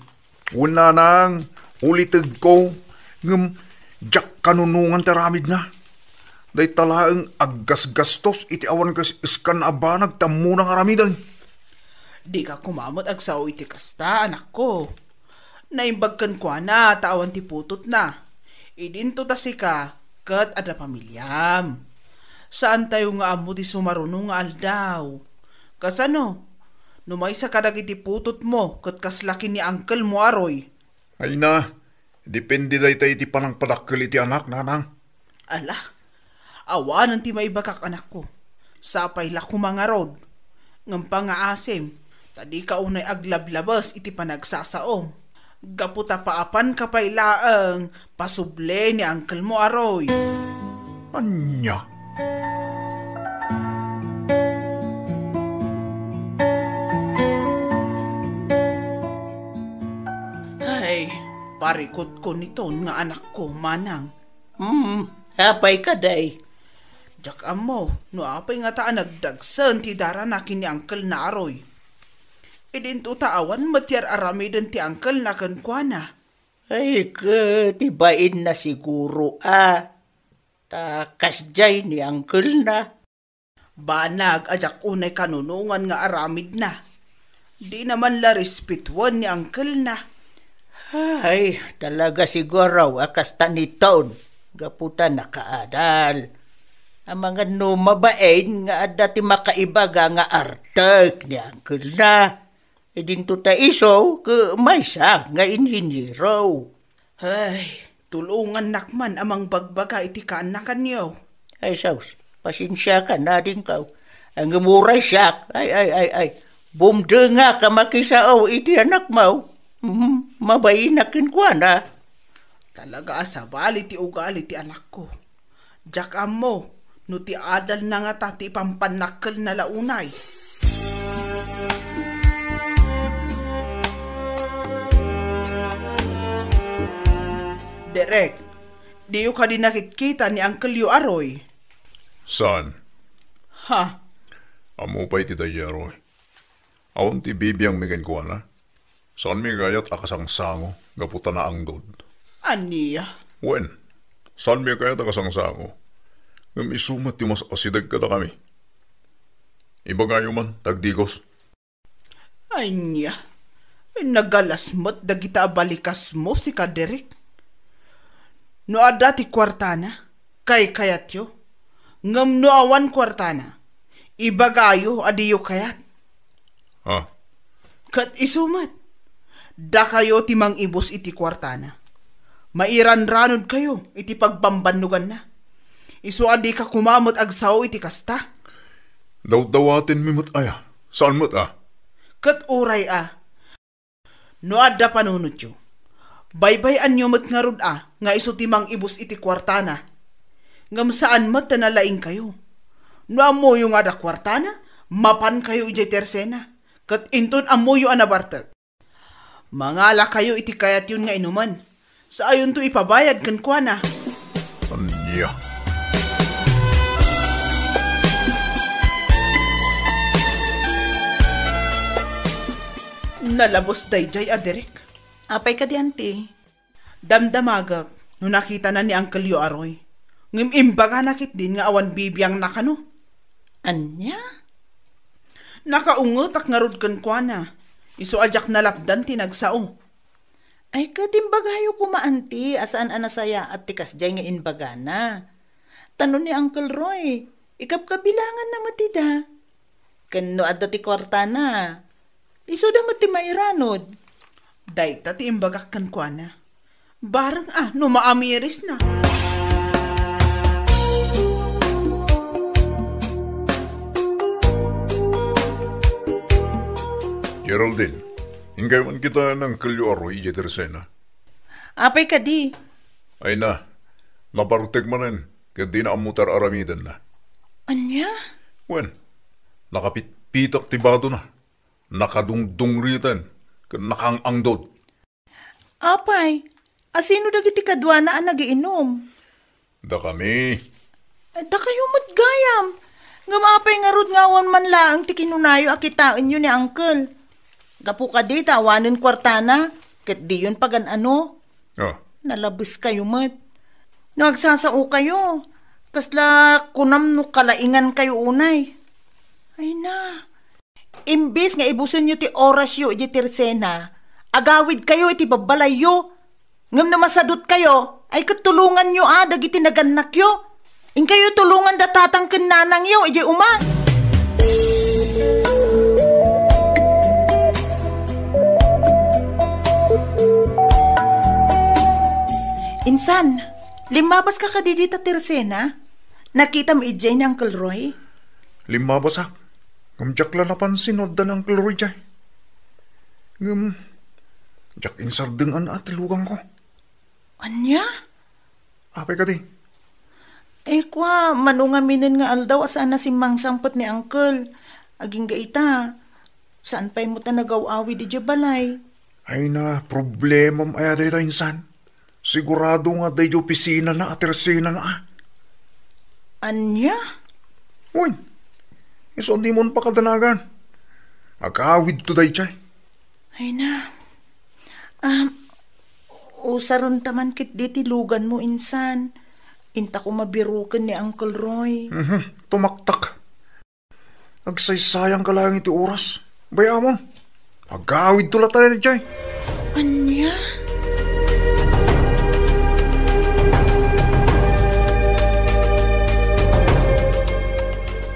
Una nang, ulitag ko, ngam, jak kanunungan taramid na. Day talaang aggasgastos iti awan kas iskan abanag tamunang aramidan. Di ka kumamot agsaw iti kasta, anak ko. Naimbagkan kwa na, tawan ti putot na. Idinto ta si ka, kat ada pamilyam. Saan tayo nga amo ti sumarunong nga aldaw? Kasano? Numay sa kadag iti putot mo, kat kaslaki ni Uncle mo aroy. Ay na, depende day tayo iti panang padakkel iti anak, nanang. Ala, awanan ti maibagak anak ko. Sapay la kumangarod. Ngampa nga asim, tadi ka unay aglablabas iti panagsasaom. Gaputa paapan kapay laang pasuble ni Uncle mo aroy. Anya? Ay, parikot ko nito nga anak ko, manang. Apay ka day. Jak amo, no apay nga taan nagdagsan ti daranakin ni Uncle na aroy. Idinto taawan matyar aramiden ti Uncle na kankwana. Ay tibain na siguro Takas jay ni Uncle na. Banag ajak unay kanunungan nga aramid na. Di naman la respetwan ni Uncle na. Ay, talaga siguro akas tanitaon. Gaputa nakaadal. Ang mga numabain nga dati makaibaga nga artag ni Uncle na. Idinto ta iso ke maysa nga inhinyero. Ay, tulungan nakman amang bagbaga iti kaanakan niyo. Ay, saus, pasensya ka na din ka. Ang muray siya, ay. Bumde nga ka makisao iti anak mo. Mabainakin ko na. Talaga asabali ti ugali ti anak ko. Jak amo, no ti adal na nga tati pampanakkel na launay. Derek, di yu ka din nakitkita ni Uncle yu aroy. Saan? Ha? Amo pa iti dayaroy. Awan ti bibiyang migan ko na. Saan mi gayat akasang sango, gaputa na anggod. Aniya? Wen, saan mi gayat akasang sango? Ngam isumat yung mas asidag kada kami. Iba gayo man, tagdigos. Aniya? Nagalasmot dagita balikas mo si ka Derek. No ada ti kwartana, kay kayat yo. Ngam no awan kwartana, ibagayo adiyo kayat. Ha? Kat isumat, da kayo ti mang ibos iti kwartana. Mairan-ranod kayo iti pagbambanugan na. Isu adi ka kumamot agsaw iti kasta. Daw-dawatin mi mo't aya. Saan mo't Kat uray no ada panunod yo. Baybayan nyo mat nga rod nga iso timang ibus iti kwartana. Ngam saan mat tanalaing kayo. No amoyo nga da kwartana, mapan kayo iti tersena. Kat inton amoyo anabartag. Mangala kayo iti kayat yun nga inuman. Sa ayon to ipabayad kan kwa na. Anya? Nalabos dayjay Derek. Apay ka di, auntie. Damdamagak, no nakita na ni Uncle yu aroy. Ngim imbaga nakit din nga awan bibiyang nakano. Anya? Nakaungot ak ngarud kan kwa na. Iso ajak nalapdan tinagsao. Ay katimbagayo kumaanti, asaan anasaya at tikas dyan nga inbagana. Tanong ni Uncle Roy, ikap kabilangan na matida. Kano adda ti kwarta na. Iso da mati mairanod. Dayta ti imbagak kan kwa na. Barang no maamiris na. Geraldine, ingay man kita ng kalyo aroy Teresena. Apay ka di. Ay na, naparutek man rin, kaya di na amutar aramidan na. Anya? Wen, nakapitpitak tibado na, nakadungdung ritan, kaya nakangangdod. Apay, asino dagiti kadwa na ang nagiinom? Da kami, Da kayo matgayam. Nga mapay nga rod ngawan man laang ti kinunayo akitain yun ni Uncle. Gapu ka di, tawanin kwartana. Kat di yun pagan ano. Nalabis kayo mat. Nagsasao kayo. Kasla kunam no kalaingan kayo unay. Ay na. Imbis nga ibusin nyo ti oras yo iti Teresena, agawid kayo iti babalay yo. Ngam na masadot kayo, ay katulungan nyo dagiti naganak yo. In kayo tulungan datatang kinanang yo, iti uma. Insan, limabas ka kadidita Teresena? Nakita mo ijay ni Uncle Roy? lima basak, ngamjak la napansin o da ng kaloroy jay. Jak insardengan at lugang ko. Anya? Apay ka di? Kwa, manungaminin nga aldaw asaan na si Mangsampot ni Uncle. Aging gaita, saan pa'y mo ta nagawawi di balay? Ay na, problema ay aday ta insan. Sigurado nga day jo pisina na at Teresena na. Anya? Uy, iso di mo pa kadanagan. Agawid to day chay. Ay na. Usaron taman kit di tilugan mo insan. Inta ko mabirukan ni Uncle Roy. Tumaktak. Agsaysayang ka lang iti oras. Bayamon. Agawid to la tayo chay. Anya?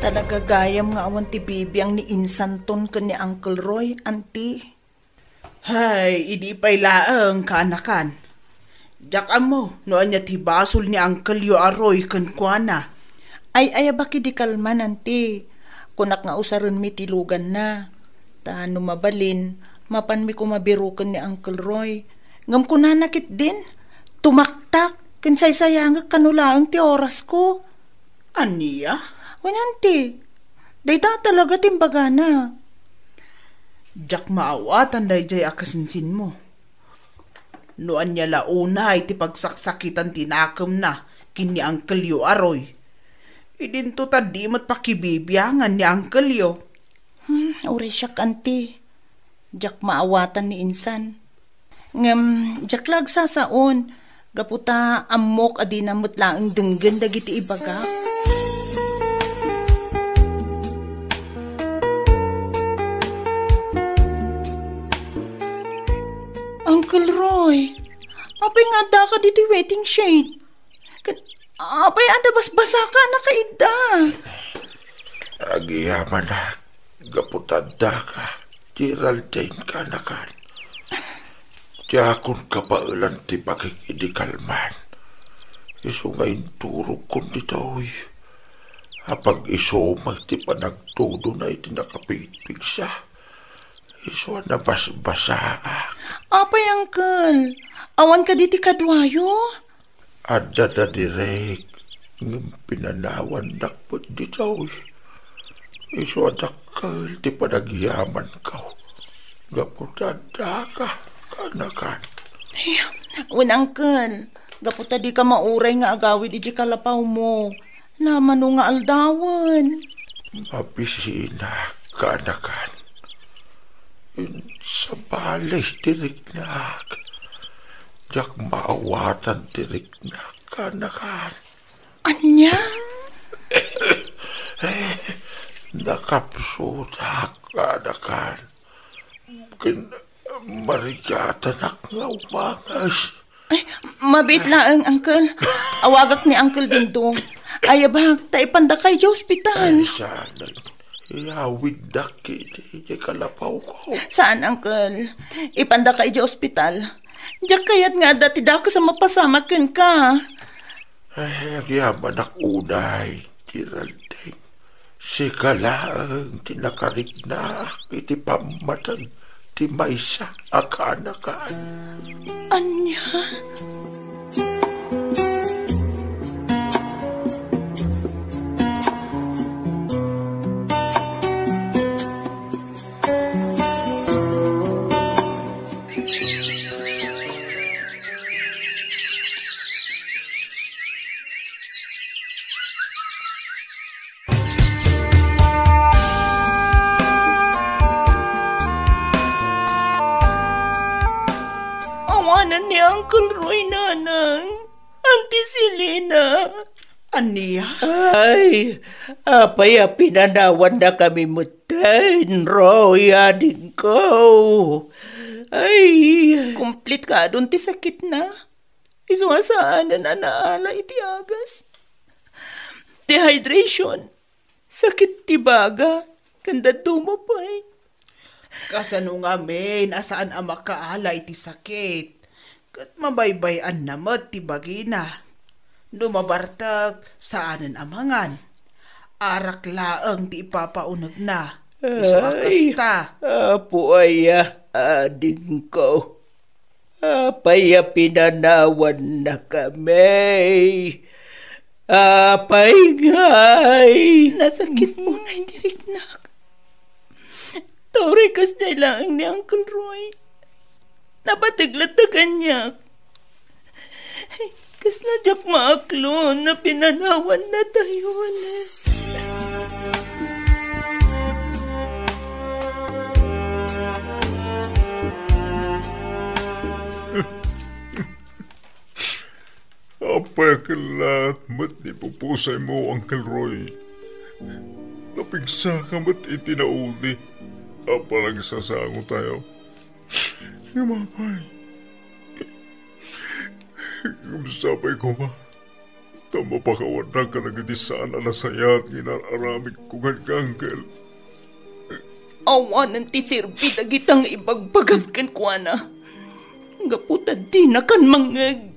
Talaga gayam nga awan ti bibiyang ni Insanton ka ni Uncle Roy, auntie. Hay, idi pa'y laang kanakan. Jak mo, noan niya ti basol ni Uncle yo aroy kan kwa na. Ay baki di kalman, auntie. Kunak nga usaron mi tilugan na. Taano mabalin, mapan mi kumabirukan ni Uncle Roy. Ngam ko nanakit din. Tumaktak, kinsaysayangag kanulaang ti oras ko. Aniya? Wananti, dayta talaga timbaga na. Jak maawatan day jay akasinsin mo. Noan niya launa iti pagsaksakitan tinakam na kini Uncle yo aroy. Idinto ta di mat pakibibiyangan ni Uncle yo. Uri siyak, auntie. Jak maawatan ni insan. Jak lagsasaon. Gaputa amok adinamot laang denggen dagiti ibaga. Uncle Roy, apay nga da ka dito waiting shade. Apay anda basbasa ka na kaida. Agiyaman na, gaputanda ka, Geraldine ka na kan. Tiyakon ka pa ulan ti pakikidikalman. Iso ngayon turog kon dito. Apag iso ti panagtudo na iti nakapigpig siya. Iso na basbasa. Apay, Uncle, awan ka diti kadwayo? Adda da direk, ng pinanawan nakpot dito. Iso adakal ti panagyaman ka. Gaputanda ka, kanakan. Wen, Uncle, gaputa di ka mauray nga agawid iti kalapaw mo. Naman nga aldawan. Mapisina, kanakan. Sa balay diriknak. Jak maawatan diriknak, kanakan. Anya? nakapsutak anakan. Marigatanak nga umangas. Ay, mabit lang, Uncle. Awagak ni Uncle Dingdong. Ay, ba, taipanda kay sa ospital. Ay, sana. Iawid na kini, kalapaw ko. Saan, Uncle? Ipanda kay sa ospital. Diyak kayat nga dati daw ka sa mapasamakin ka. Ay, agyaman unay, Geraldine. Si kalaang tinakarig na iti pamatang ti maysa akanakaan. Anya? Awanan ni Uncle Roy, nanang. Auntie Selena. Aniya? Ay, apay pinanawan na kami mutain, Roy, ading ko. Ay, Complete ka doon ti sakit na. Isuwasaan na naala iti agas. Dehydration. Sakit ti baga. Kanda dumapay. Kasano nga men, asaan ang makaala iti sakit. Kat mabaybayan namat ti bagina. Lumabartag saanan amangan. Arak laang ti ipapaunag na. ay, Iswakasta. apo aya, ading ko. Apay pinanawan na kami. Apay ngay. Nasakit mo na hindi rignak. Tore kas na lang ni Uncle Roy. Napatiglat na kanya. Kas na jak maaklon na pinanawan na tayo na. Apay kalat, mat di pupusay mo, Uncle Roy. Napigsa ka mat itinauli. Apalag sasango tayo. Yumapay. Sabay ko ba? Tama pa kawanan ka nagdisaan alasayat ginararamid ko nga Uncle. Awanan ti sirbi dagitang ibagbagan kan kuana. Gaputa di na kan mangeg.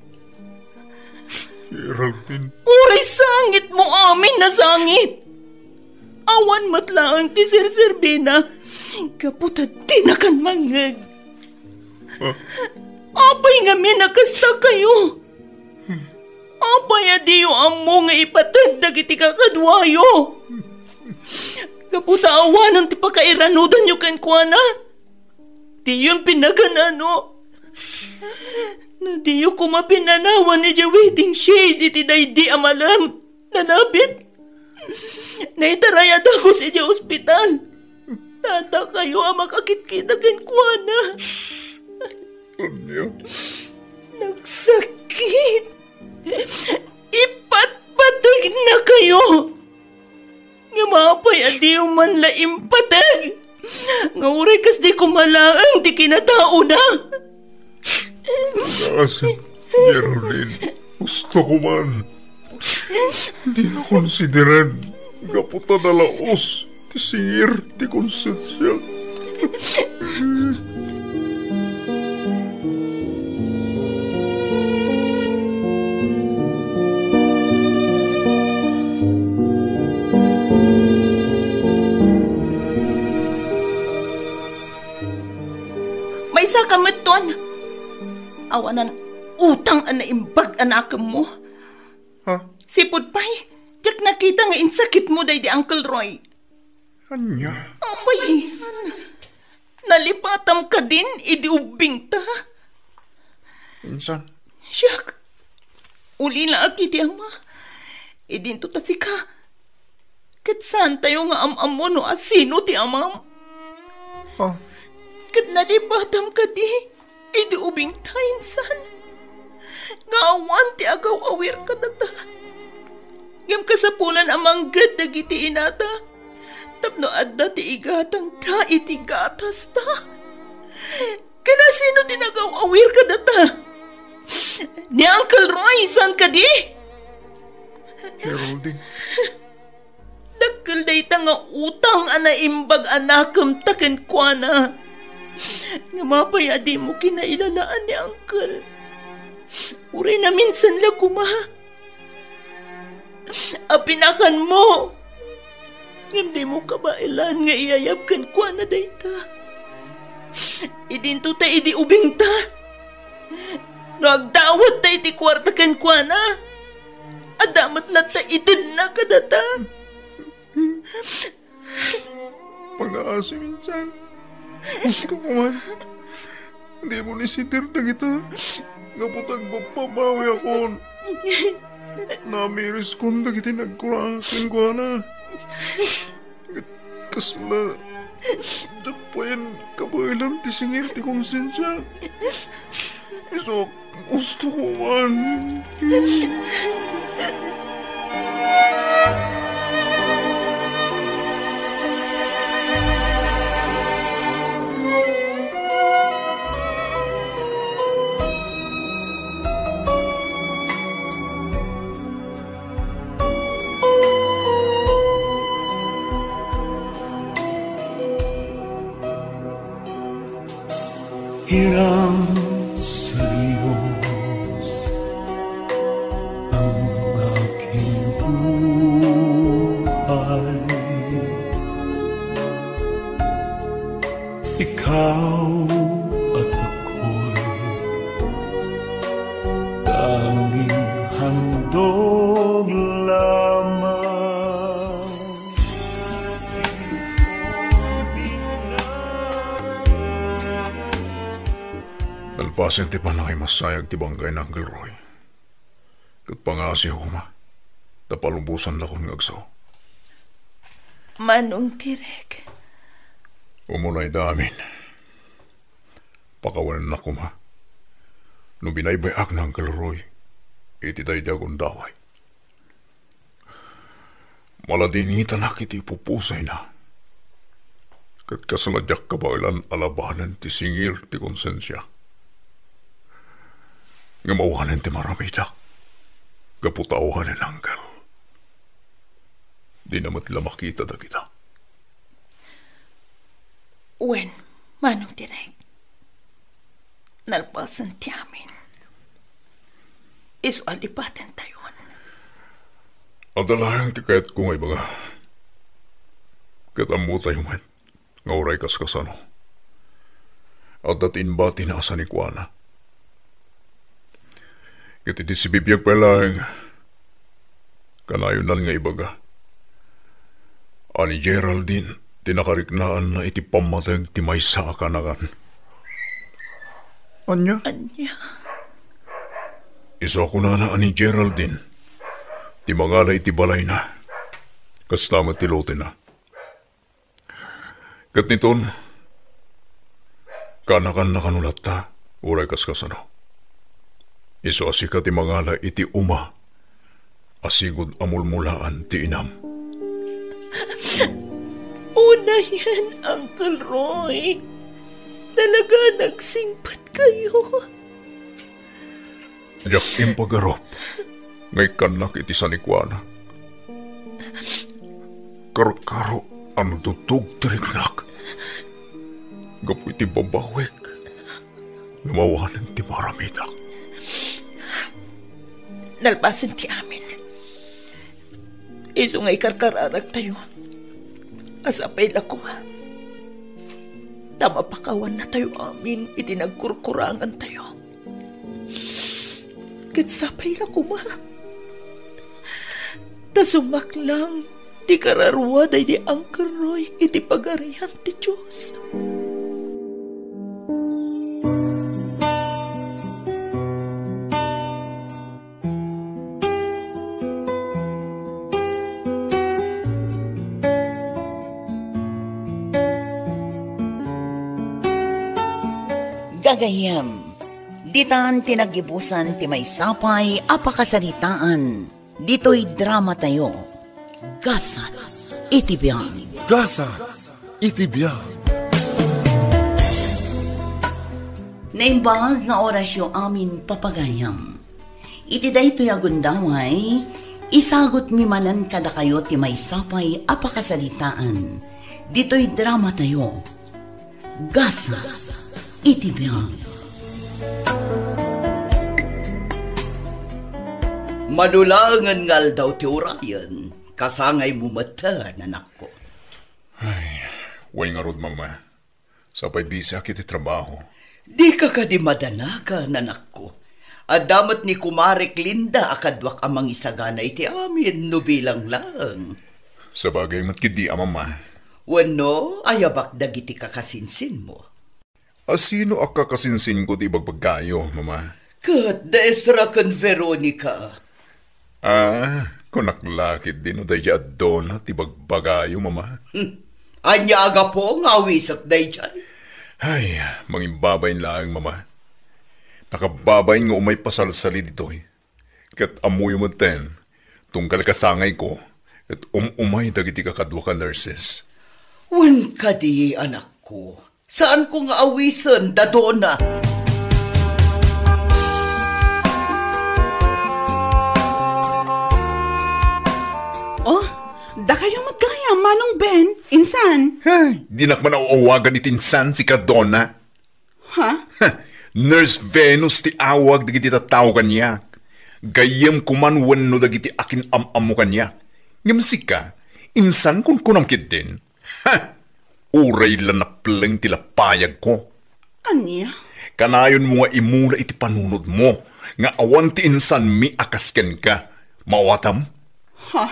Geraldine. Uray sangit mo amin na sangit. Awan matlaang ti Sir Serbina. Kaputa di na kan mangeg. Apay nga minakasta kayo. Apay adiyo amo nga ipatagdag iti kakadwayo. Kaputa awanan ti pakairanudan nyo kan kuana. Di yun pinaganano. Na di yun kumapinanawan ni the waiting shade iti daydi amalam. Nanabit. Naitarayad ako sa the ospital. Tata kayo ang makakit-kita kan kuana. Ano? Nagsakit. Ipatpatag na kayo. Nga mapay adiyo man laim patag. Nga uray kas di kumalaang di kinatao na. Naasin, Geraldine. Gusto ko man. Di na konsideran. Gaputa na laos. Ti singir, ti konsensya. May sakamot ton. Awanan, utang ana imbag anakam mo. Ha? Sipod pa'y, jak nakita nga insakit mo day di Uncle Roy. Anya? Apay insan. Nalipatam ka din, idiubing ta. Insan? Siyak, uli na aki di ama. Idinto ta si ka. Kat saan tayo nga amam mo no asino ti amam. Ha? Kat nalipatam ka di, idiubing ta insan. Nga awan ti agaw awir ka na ta. Ngam kasapulan amang gad dagiti inata. tapno adda ti igatang ta iti gatas ta. Kana sino tinagawawir ka data? Ni Uncle Roy, san ka di? Geraldine. Dakkel day ta nga utang ana imbag anakam taken kwa na. Nga mapaya di mo kinailalaan ni Uncle. Uray na minsan lang kumaha. Apinakan mo. Hindi mo kabailan nga iyayap kan kwa na day ta. Idinto ta idi ubing ta. Nagdawat ta iti kwarta kan kwa na. Adamat lang ta idin na kadata. Pag-aasi minsan. Gusto ko man. Hindi mo nisitir na kita. Kaputag mapabawi ako. Namiris ko na kita nagkurakin ko na. Kasla. Dapayan kabailan ti singir ti konsensya. Gusto ko man. Hirang seriyos ang aking buhay. Ikaw at ako'y tanging handog lamang. Nalpasan ti panakay masayag ti banggay na Uncle Roy. Kat pangasi ako ma. Tapalubusan na kong ngagsaw. Manong tirek. Umulay damin. Pakawanan na ko ma. No binaybayak na Uncle Roy. Iti daydagong daway. Maladinita na kiti pupusay na. Kat kasaladyak kabailan alabanan ti singil ti konsensya. Nga mawanan ti maramidak. Kaputauhan ng Uncle. Di naman tila makita da kita. Wen, manong direk. Nalpasan ti amin. Isu alipatan tayon. Adalayang ti kayat ko ngay baga. Katamu tayo man. Nga uray kaskasano. At datin ba tinasa ni Kuana. Kiti di si bibiyag palang kanayonan nga ibaga. Ani Geraldine, tinakariknaan na iti pamatag ti may sakanakan. Anya? Anya? Iso ko na ani Geraldine, ti mangalay ti balay na, kaslamat ti lote na. Kat niton, kanakan na kanulat ta, uray kaskasano. Iso asika ti mangala iti uma, asigod amulmulaan ti inam. Una yan, Uncle Roy. Talaga nagsingpat kayo. Diyak impagarop, ngay kanak iti sanikwana. Karkaro ang tutug triknak. Gapu iti babawik, gumawanan ti maramidak. Nalpasan ti amin. Iso ngay karkararag tayo. Asapay lakuma. Tama pakawan na tayo amin. Itinagkurkurangan tayo. Katsapay lakuma. Tasumak lang. Di kararwa day di Uncle Roy. Iti pagarihan ti Diyos. Gagayam, ditan tinagibusan ti may sapay apakasaritaan, dito'y drama tayo, Gasan iti biyang. Gasa iti biag. Naimbag nga orasyo amin papagayam. Iti daytoy agundaway, isagot mi manan kada kayo ti may sapay apakasalitaan. Dito'y drama tayo. Gasa iti biag. Manulangan ngal daw ti urayan, kasangay mo mata, nanak ko. Ay, way nga rod, mama. Sapay busy akit trabaho. Di ka di madana ka, nanak ko. Adamat ni Kumarik Linda akadwak amang isagana iti amin, no bilang lang. Sa bagay matkidi, mama. Wano, ayabak dagiti kakasinsin mo. Sino ak kakasinsin ko ti bagbagayo, mama? Kat desra kan Veronica. Kunaklakit din o daya doon ti bagbagayo, mama. Anya aga po, ngawisak day dyan. Ay, mangimbabayin lang, mama. Nakababayin nga umay pasalsali dito eh. Kat amoy mo ten, tungkal kasangay ko, at umay dagiti kakadwa ka nurses. Wan ka di, anak ko. Saan ko nga awisan, dadona? Oh, da kayo magkaya, Manong Ben, insan. Hey, di nakman nauawagan itinsan si Kadona. Ha? Nurse Venus ti awag dagiti tataw kanya. Gayam kuman wano dagiti akin am-amu kanya. Ngamsi ka, insan kun kunamkid din. Ha! Uray lang na pleng tilapayag ko. Anya? Kanayon mo nga imula iti panunod mo. Nga awan ti insan mi akasken ka. Mawatam? Ha?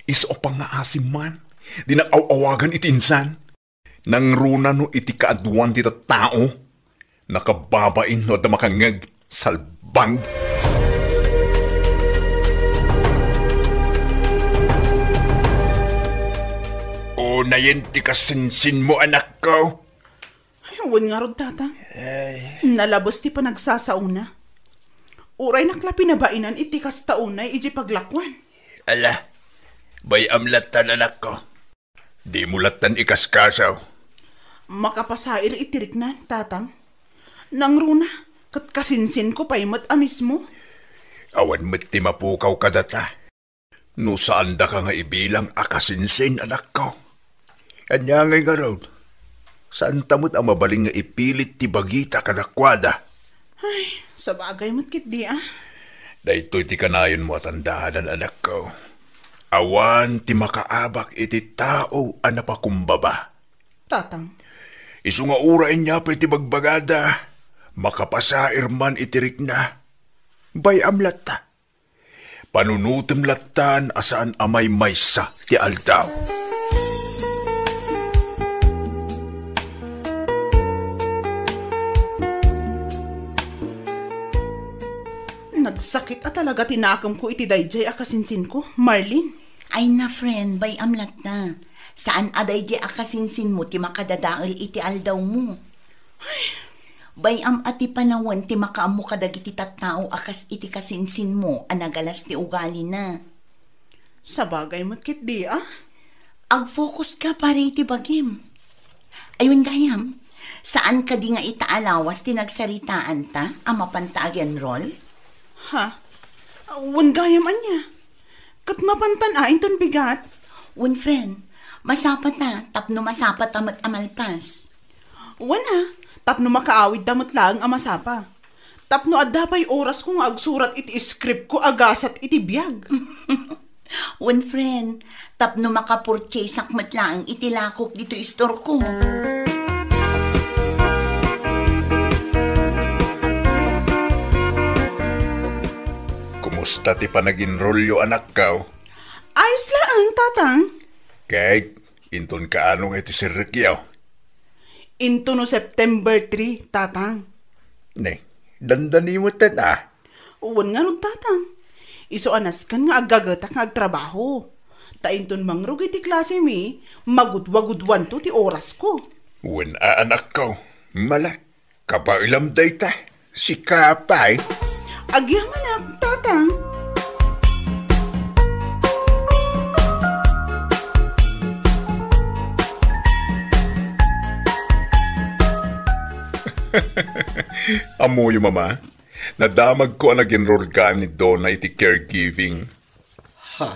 Iso pang nga asim man. Di na awawagan iti insan. Nang runa no iti kaadwan ti tao. Nakababain no da makangag salbang. O na yan ti kasinsin mo, anak ko. Huwag nga rod, tata. Nalabos ti pa nagsasauna. Uray nakla pinabainan iti kastaunay iji paglakwan. Ala, bayam latan, anak ko. Di mo latan ikaskasaw. Makapasair itirik na, tatang. Nang runa, kat kasinsin ko pa'y amis mo. Awan mo't ti mapukaw ka data. No saan da ka nga ibilang akasinsin, anak ko. Kanya ngay nga raw. Saan tamot ang mabaling nga ipilit ti bagita kadakwada? Ay, sa bagay mo't kit di Dahito'y ti kanayon mo at andahanan, anak ko. Awan ti makaabak iti tao anapakumbaba. Tatang. Isu nga urain niya pa iti bagbagada. Makapasair man itirik na. Bayam latta. Panunutem latan asaan amay maysa ti aldaw. Nagsakit at talaga tinakam ko iti dayjay akasinsin ko, Marlene. Ay na, friend, bayam latta. Saan adayjay akasinsin mo ti makadadaal iti aldaw mo? Ay, bayam ati panawan ti makaamu kadagiti tattao akas iti kasinsin mo anagalas ti ugali na. Sa bagay mo't kit di Ag-focus ka pare iti bagim. Ayun gayam, saan ka di nga itaalawas ti nagsaritaan ta ang mapantagyan rol? Ha? Wan gayam anya. Kat mapantan ton bigat. Wan friend, masapat ta, tapno masapat amat amalpas. Wan tapno makaawid damot lang amasapa. Tapno adda pa'y oras kong agsurat iti script ko agasat iti biyag. One friend, tapno makapurchase akmat lang iti lakok dito store ko. Kumusta ti panag-enrolyo, anak ka? Ayos lang, tatang. Kahit inton ka anong iti si Rikyaw. Into no September 3, tatang. Ne, dandani mo tan Uwan nga ron, tatang. Iso anas kan nga agagatak nga agtrabaho. Tainton mangrug iti klase mi, magudwagudwan to ti oras ko. Uwan anak ko, mala, kabailam day ta, si Kapay. Agyaman na, tatang. Amo yung mama, nadamag ko ang nag-enroll ka ni Donna iti caregiving. Ha?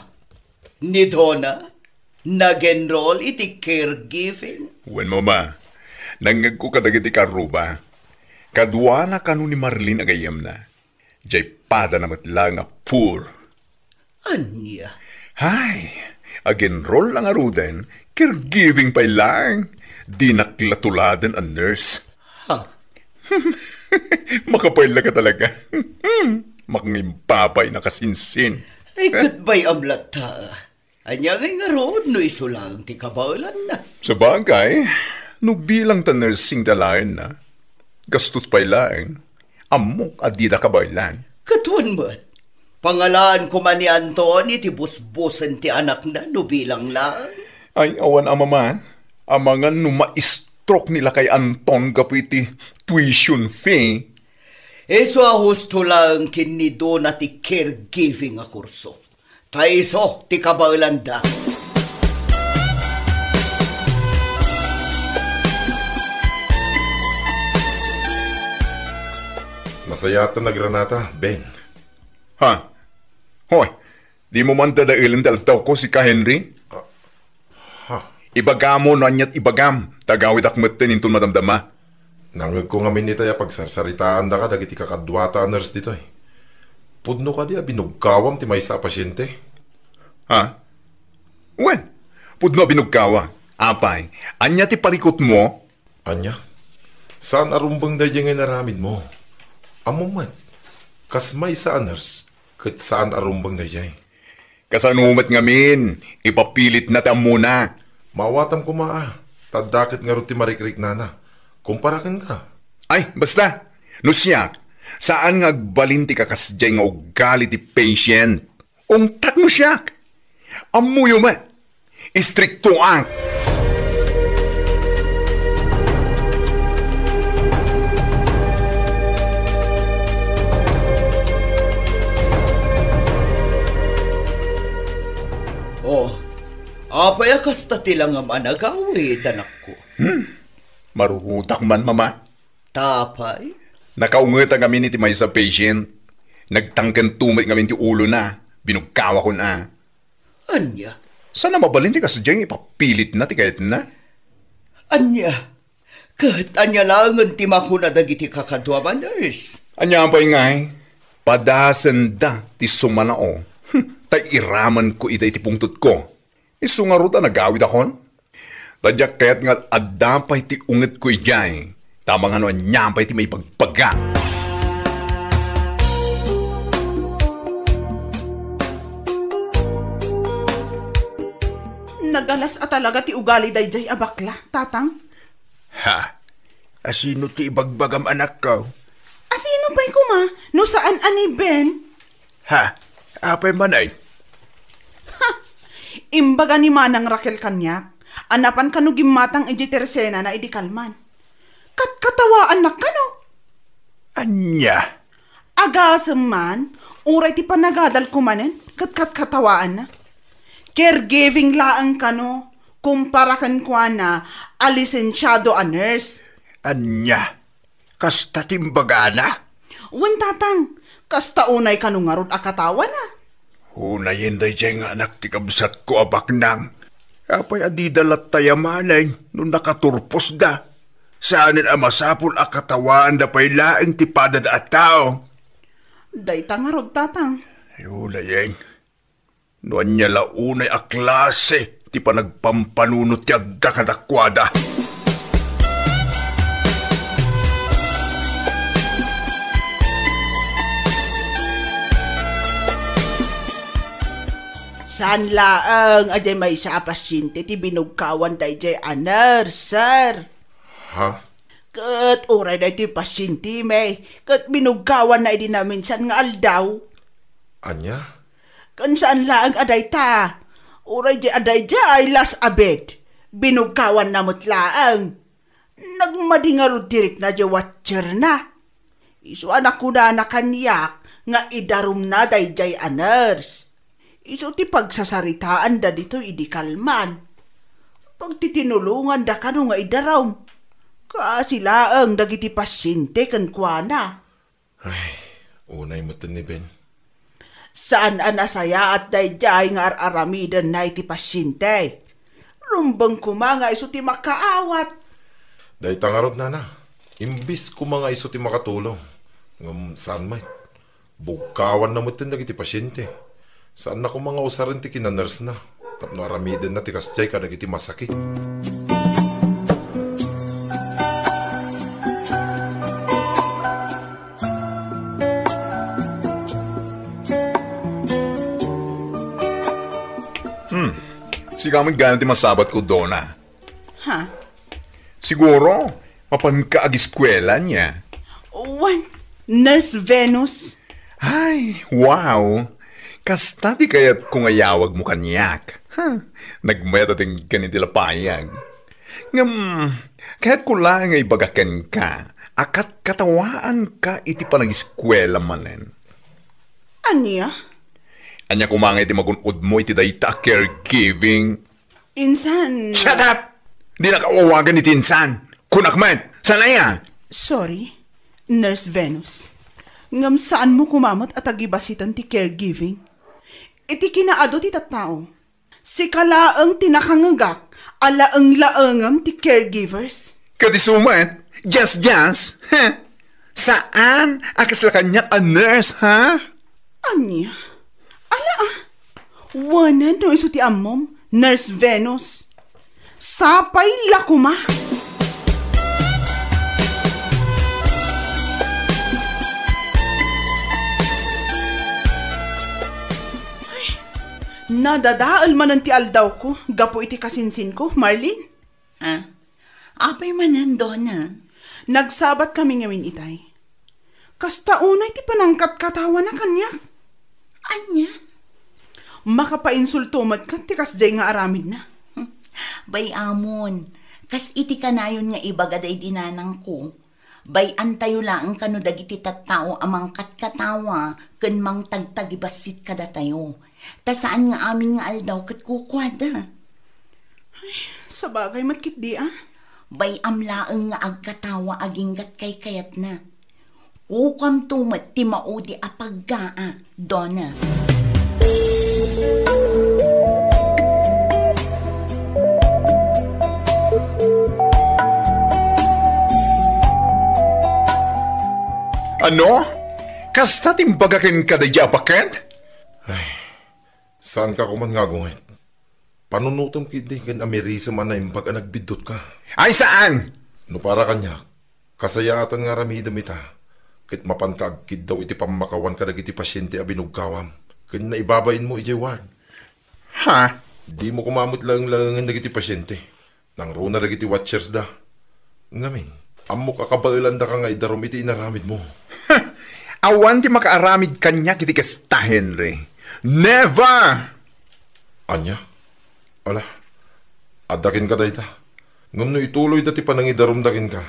Ni Donna? Nag-enroll iti caregiving? Wen mama, nangag ko kadag iti karuba. Kadwa na kanu ni Marlene agayam na. Jay pada na matlang nga poor. Anya? Hay, ag-enroll lang aruden, caregiving pa lang. Di naklatuladan ang nurse. Ha? Makapayla ka talaga. Makangimpapay na kasinsin. Ay, katbay amlat ta. Anya ngay nga rood, no iso lang ti kabalan na. Sa bagay, no bilang ta nursing dalayan na, gastos pa lang, amok at di na kabaylan. Katuan mo, pangalaan ko man ni Anton, iti busbusan ti anak na, no bilang lang. Ay, awan amaman. Amangan no ma-stroke nila kay Anton kapiti tuition fee. Eso husto lang kinido na ti caregiving a kurso. Taiso ti kabaulanda. Nasayatan na Granata, Ben. Ha? Hoy, di mo man dadailan daltaw ko si ka Henry? Ibagamo no anyat ibagam. Tagawid akmet intun madamdama. Nangag ko nga minitaya pagsarsaritaan da ka dagiti kakadwata nurse dito eh. Pudno ka di binugkawam ti may sa pasyente. Ha? Wen, pudno binugkawa. Apay, anya ti parikot mo? Anya? Saan arumbang da dyan naramid mo? Amumat, kas may sa nurse, kat saan arumbang da dyan? Kasanumat ngamin, ipapilit na tam muna. Mawatam ko maa, tadakit nga ruti marikrik nana. Kumparakan ka. Ay, basta, nusyak, saan nga agbalinti ka kasjay nga ugali ti patient? Ungtat mo siyak. Amuyo ma, istrikto ang. Oh, apay kasta tilang nga managawid, anak ko. Maruhutak man, mama. Tapay? Nakaungot ang kami ni ti may sa patient. Nagtangkan tumit kami ti ulo na. Binugkawa ko na. Anya? Sana mabalin ti kasadyang ipapilit na ti kayat na? Anya? Kat anya lang ang timakuna dagiti kakadwa man, nurse. Anya pa ingay, padasan da ti sumanao. Tay iraman ko ita iti pungtot ko. Isungaruta nagawid akon. Tadyak kaya't nga adapay ti unget ko ijay. Tamang ano nyampay ti may pagpaga. Nagalas a talaga ti ugali dayjay abakla, tatang. Ha? Asino ti ibagbagam anak ko? Asino pa'y kuma? No saan ani Ben? Ha? Apay manay? Ha! Imbaga ni Manang Raquel kanyak. Anapan kanu gimatang iji tersena na idi kalman. Katkatawaan na kano? Anya? Agasem man, uray ti panagadal kumanen, katkatawaan na. Caregiving laang kano, kumparakan kwa na a lisensyado a nurse. Anya? Kasta timbaga na? Wan tatang, kasta unay kanu ngarot a katawa na. Unayin day dyan nga anak ti kabsat ko abak nang. Apay adidalat tayamanay nung nakaturpos da. Saanin ang masapul akatawaan da pa'y laing tipada da at tao. Day tangarod tatang. Unayin. Noan niya launay a klase ti pa nagpampanunot ti agda kadakwada. Saan laang ajay may sa pasyente ti binugkawan dayjay anar, sir. Ha? Kat uray na ti pasyente may, kat binugkawan na idi namin saan nga aldaw. Anya? Kan saan laang aday ta, uray jay aday jay las abed, binugkawan na mo't laang. Nagmadingarod tirik na jay watcher na. Iso anak ko na kanyak, nga idarum na dayjay anars. Iso ti pagsasaritaan da dito idi kalman. Pagtitinulungan da kano nga idaram. Sila ang dagiti pasyente kan kuana. Ay, unay mo ni Ben. Saan anasaya at dayjay nga aramidan na iti pasyente? Rumbang kumanga iso ti makaawat. Day tangarot na. Imbis ko mga iso ti makatulong. Saan may? Bugkawan na mo nagiti pasyente. Saan na ko mga usaran ti kinaners na? Tapno aramidan na ti kasjay ka nagiti masakit. Sigamit ganit masabat ko, Donna. Ha? Siguro, mapankaag-eskwela niya. Nurse Venus. Ay, wow. Kasta di kaya't kung ayawag mo kanyak. Nagmeta ting kanitila payag. Kaya't ko lang ay bagaken ka. Akat katawaan ka iti panag-eskwela manen. Anya? Anya kumangay iti magunod mo iti dayta caregiving. Insan. Shut up! Di nakawawagan iti insan. Kunakmat, sana yan? Sorry, Nurse Venus. Ngam saan mo kumamot at agibasitan ti caregiving? Iti kinaado ti tattao. Si kalaang tinakangagak, alaang laangam ti caregivers. Kadisumat, just. Saan? Akas la kanyak a nurse, ha? Anya? Wanan no iso ti ammom, Nurse Venus. Sapay lakuma. Nadadaal man ti aldaw ko, gapo iti kasinsin ko, Marlene. Apay manan, Donna. Nagsabat kami ngawin itay. Kasta unay ti panangkat katawa na kanya. Anya? Makapainsultumat ka, ti kasjay nga aramid na. Bay amon, kas iti kanayon nga ibagaday dinanang ko. Bay antayo lang kano dagiti tattao amang katkatawa ken mang tagtagibasit kada tayo. Ta saan nga amin nga aldaw ket kukwada. Ay, sa bagay matkit di Bay amlaeng nga agkatawa aginggat kay kayat na. Kukam tumat ti maudi apaggaa, Donna. Ano? Kasta timbagakin ka da japakent? Ay, saan ka kuman nga gungit? Panunutom kidi kan amerisa man na imbag nagbidot ka. Ay, saan? No para kanya, kasayatan nga ramidam ita. Kit mapankagkid daw iti pamakawan ka nagiti pasyente abinugkawam. Kan naibabain mo iti ward. Ha? Di mo kumamot lang nagiti pasyente. Nang runa nagiti watchers da. Ngamin, amo kakabailan da ka nga idarom iti inaramid mo. Awan di makaaramid kanya kiti kasta, Henry. Never! Anya? Ala, adakin ka dayta. Ngam no ituloy dati panangidarom dakin ka.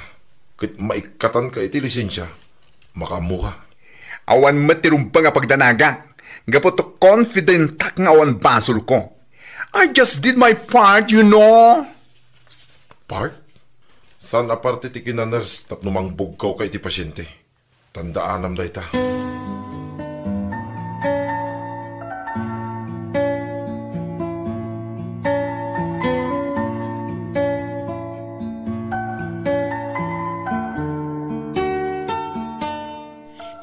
Kit maikatan ka iti lisensya. Makamu ka. Awan matirumpa nga pagdanaga. Gapo to confident tak nga awan basol ko. I just did my part, you know. Part? San aparte ti kinaners tapno mangbugkaw ka iti pasyente? Tandaanam dayta.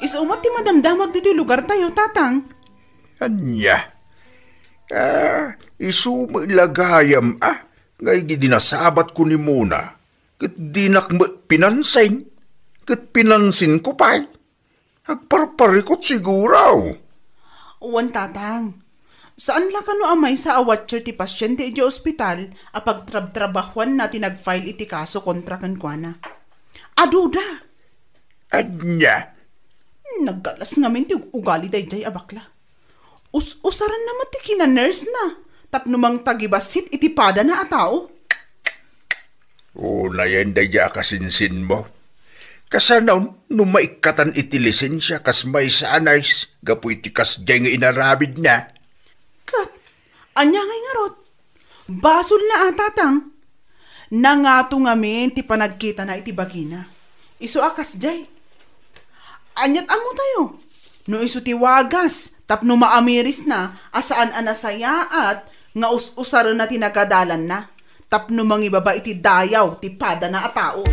Isumat ti madamdamag dito lugar tayo, tatang. Anya? Isumilagayam ngay dinasabat ko ni Muna. Kat dinak pinansin. Kat pinansin ko pa'y. Agparparikot siguraw. Uwan, tatang. Saan la kano amay sa awatcher ti pasyente iti ospital apag trab-trabahuan na tinag-file iti kaso kontra kankwana? Aduda. Anya? Naggalas ngamin ti ugali dayjay abakla. Usaran naman ti kina-nurse na. Tapnumang tagibasit iti pada na atao. Na yan daya kasinsin mo. Kasanaw, numaikatan iti lisensya kas may sanays, gapu iti kas nga inarabid na. Kat, anya ngay ngarot. Basol na atatang. Nangato ngamin ti panagkita na iti bagina. Isu akas jay. Anyat amo tayo. No isu ti wagas, tapno maamiris na, asaan anasaya at nga usaro na tinagadalan na. Tapno mangibaba iti dayaw, ti pada na atao.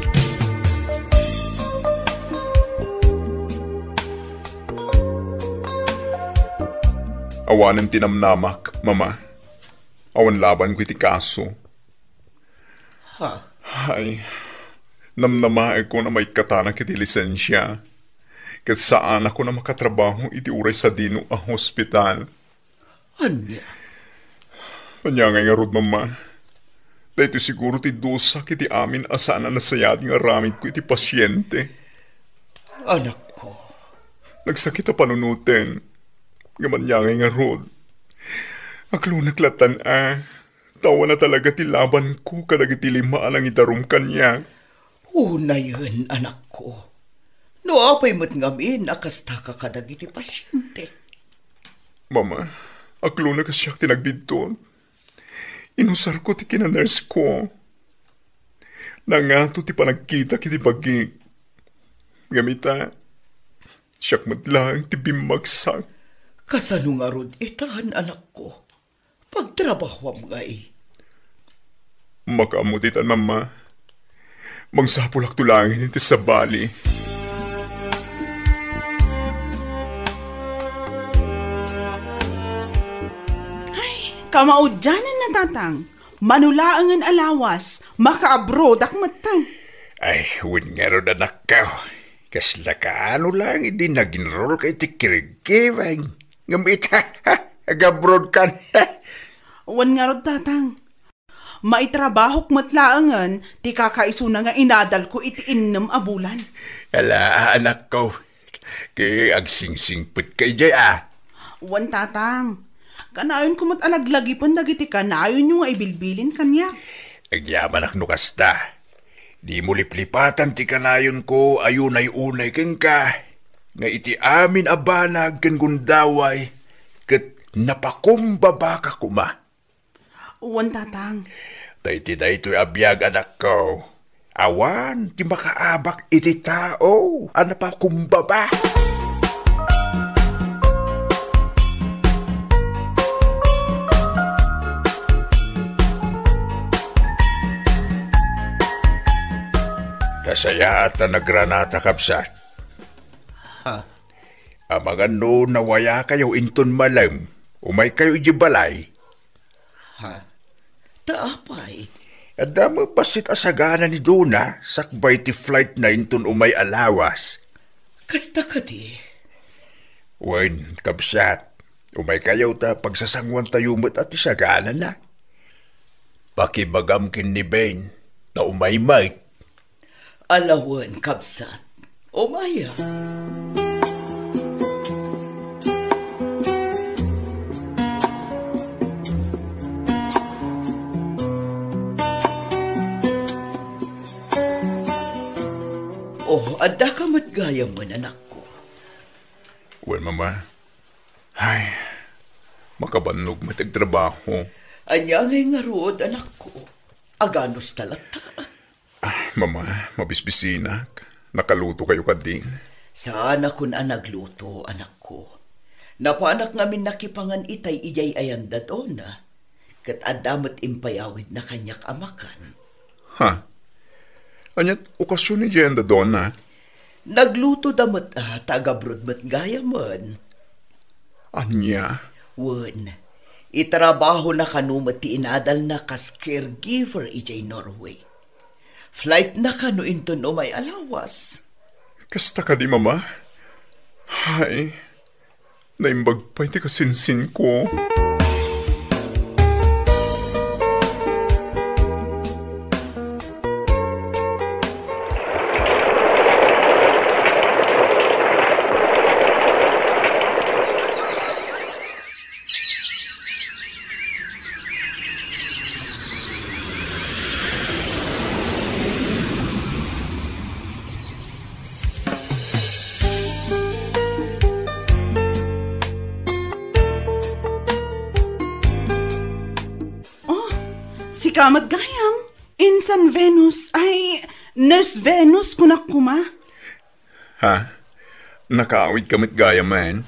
Awanan tinamnamak, mama. Awan laban ko iti kaso. Ay, namnamae ko na may katanak iti lisensya. Kat saan ako na makatrabaho iti uray sa dino ang hospital. Anya? Anya nga rod, mama. Dahito siguro ti dosa kiti amin asaan na nasayad nga ramid ko iti pasyente. Anak ko. Nagsakit a panunutin. Gamanyangay nga rod. Aklo naklatan tawa na talaga ti laban ko kadag iti limaan ang idarum kanya. Una yun, anak ko. No, apay mo't ngamin, akasta ka kadag iti pasyente. Mama, aklo na kasyak tinagbidton. Inusar ko ti kinaners ko. Nangato ti panagkita kiti bagi. Gamita, siyak mo't lang ti bimagsak. Kasano nga rod itahan, anak ko. Pagtrabahwam nga Makamutitan, mama. Mangsapulak tulangin iti sa bali. Kamaudyanan na tatang, manulaangan alawas, makaabroad akmatang. Ay, win nga ron anak ka. Kasla ka ano lang, hindi nag-enroll kay ti kirigkivang. Ngamit agabrod ka. Wan nga ron tatang. Maitrabahok matlaangan, ti kakaiso na nga inadal ko iti innam abulan. Ala, anak ko. Kaya agsingsingput kay jay Wan tatang. Kanayon ko matalaglaги pan dagiti kanayon yung ibilbilin kanya. Agyaman ak nukasta. Di mo liplipatan ti kanayon ko ayunay-unay keng ka. Nga iti amin abanag ken gundaway. Ket napakumbaba ka kuma. Uwan tatang. Dayti-daytoy abiyag anak ko. Awan ti makaabak iti tao. Ano pa kumbaba? Kasaya at na nagranata kapsat. Amangan no nawaya kayo inton malam. Umay kayo ijibalay. Taapay. Ada mo pasit asagana ni Dona. Sakbay ti flight na inton umay alawas. Kasta ka di. Wen, kapsat. Umay kayo ta pagsasangwan tayo mo't at isagana na. Pakibagam kin ni Ben na umay might. Alawan, kapsat. Umaya. Adda ka matgaya mo, anak ko. Well, mama. Ay, makabannog matagtrabaho. Anya ngay nga rood, anak ko. Aganos talata. Mama, mabisbisinak. Nakaluto kayo kading. Sana kun nagluto, anak ko. Napanak ngamin nakipangan itay ijay ayanda doon na. Kat adamat impayawid na kanyak amakan. Anyat okasyon ni Jenda doon na? Nagluto damot tagabrod mat gaya man. Anya? Wen, itrabaho na kanumat ti inadal na kas caregiver ijay Norway. Flight na kanu inton umay alawas. Kasta ka di, mama? Hay, naimbag pa iti kasinsin ko. Kamat gayam, Insan Venus, ay, Nurse Venus kunak kuma. Ha? Nakaawid kamit gaya man?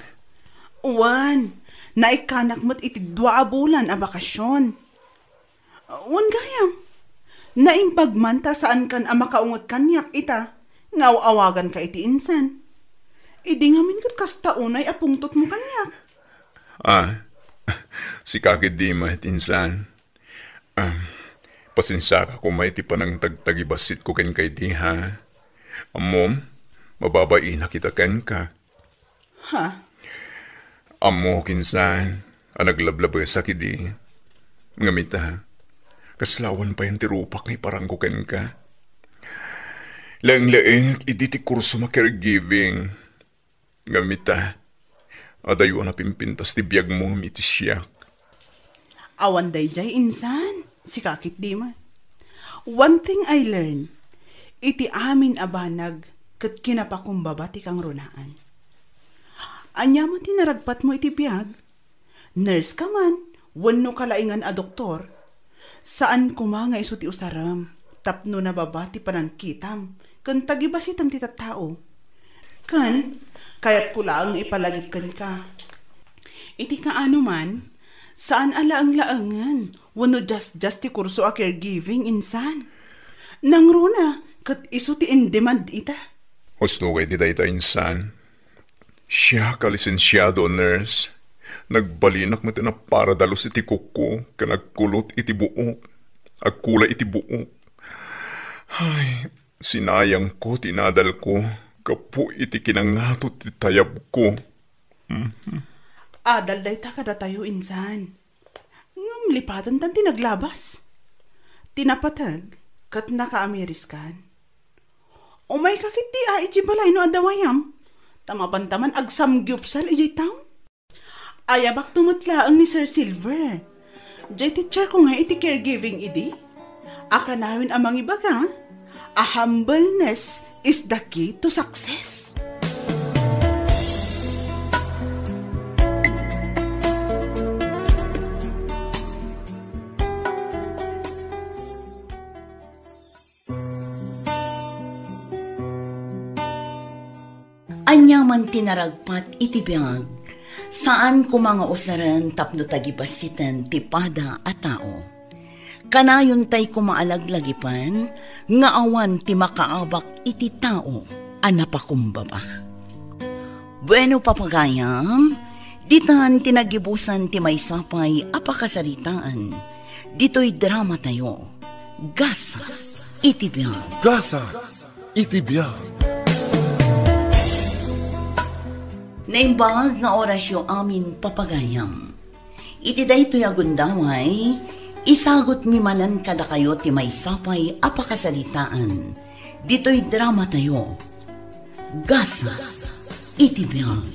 Uwan, naikanak mo't iti 2 bulan a bakasyon. Uwan gayam, naimpagmanta saan kan a makaungot kanyak ita, ngaw-awagan ka iti insan. Idi ngamin kat kasta unay apungtot mo kanyak. Si kakit di ma insan. Pasensya ka kung may ti panang tagtagibasit ko ken kay di ha. Amom, mababain na kita ken ka. Ha? Amo kinsan, naglablabay sa kidi. Ngamita, kaslawan pa yung tirupak ni parang ko ken ka. Laing-laing iti ti kurso ma caregiving. Ngamita, adayo na pimpintas ti biyag mo miti siyak. Awan day jay insan. Si kakit di man. One thing I learned, iti amin abanag kat kinapakumbaba ti kang runaan. Anya mo tinaragpat mo iti biyag. Nurse ka man, wano kalaingan a doktor. Saan kuma nga iso ti usaram, tapno na baba ti panangkitam, kan tagibasitam ti tattao. Kan, kayat kulaang ipalagip kan ka. Iti kaano man, saan alaang-laangan, wano just ti kurso a caregiving insan. Nangruna, kat iso ti in demand ita. Husto kay di dayta insan. Siya kalisensyado nurse. Nagbalinak mo na para dalos iti kuko, ka nagkulot iti buok, agkula iti buok. Ay, sinayang ko, tinadal ko, kapo iti kinangatot iti tayab ko. Adal day ta kada tayo insan. Lipatan tan tinaglabas. Tinapatag, kat naka-Ameriskan. Umay kakit di iti balay no adawayam. Tamapantaman agsamgyupsal ijay town. Ayabak tumatlaang ni Sir Silver. Jay teacher ko nga iti caregiving idi. Akanawin amang ibaga, a humbleness is the key to success. Anyaman tinaragpat iti biyag, saan ko mga usaran tapno tagibasitan ti pada a tao. Kanayon tay kumaalaglagipan, nga awan ti makaabak iti tao, anapakumbaba. Bueno papagayam, ditan tinagibusan ti may sapay apakasaritaan, dito'y drama tayo, Gasa iti biyag. Gasa iti biyag. Naimbag nga orasyo amin papagayam. Iti daytoy agundaway, isagot mi manan kada kayo ti may sapay apakasalitaan. Dito'y drama tayo, Gasa iti biyag.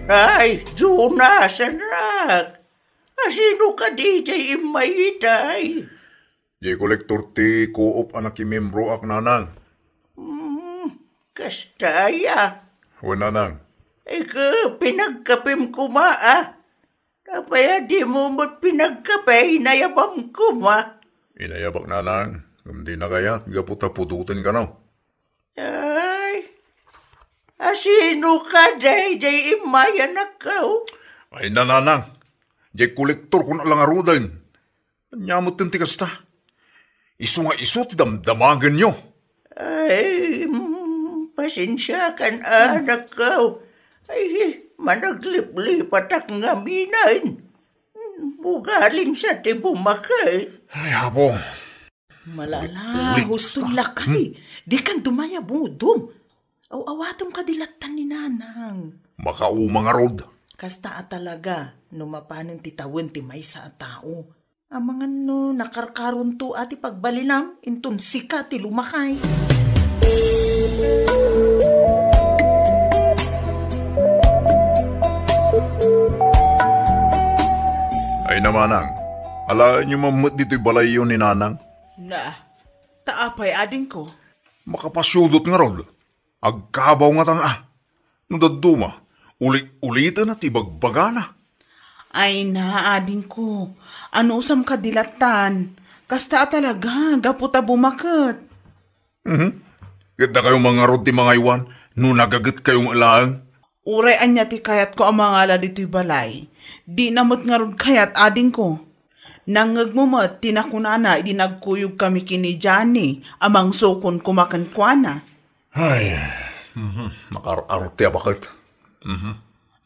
Ay, Jonas, anak. Asino ka DJ imayitay? Di kolektor ti co-op anak membro ak nanang. Kastaya. Nanang. Ika, pinagkapim ko Kapaya di mo mo't pinagkape, inayabam ko Inayabak nanang. Hindi na kaya, gaputa-pututin ka na. Ay, asino ka, day imay anak ka, Ay nanang. Di kolektor ko na lang arudan. Nyamot yung tikasta. Iso nga iso ti damdamagan nyo. Ay, pasensya kan anak ko. Ay, managlip-lipat ak ngaminain. Bugaling sa ti bumakay. Ay, habo. Malala, hustong lakay. Di kan dumaya budom. Awatom ka dilatan ni nanang. Makaumang arod. Kasta talaga, numapanin ti tawin ti may sa tao. Ang mga nakarkaron to ati pagbalinam, intun sika ti lumakay. Ay namanang, alaan nyo mamut dito'y balayo ni nanang. Na, taapay ading ko. Makapasyudot nga rod. Agkabaw nga tan Nudaduma, ulitan na tibagbaga na. Ay na ading ko, ano usam kadilatan. Kasta talaga, gaputa bumakot. Ganda kayong mga rod ti mga iwan, no nagagat kayong alaang. Urean niya ti kayat ko ang mga ala dito'y balay. Di namot nga rod kayat ading ko. Nangagmumat, tinakunana, idinagkuyog kami kini Johnny, amang sukon kumakankwana. Ay, nakar-arte bakit?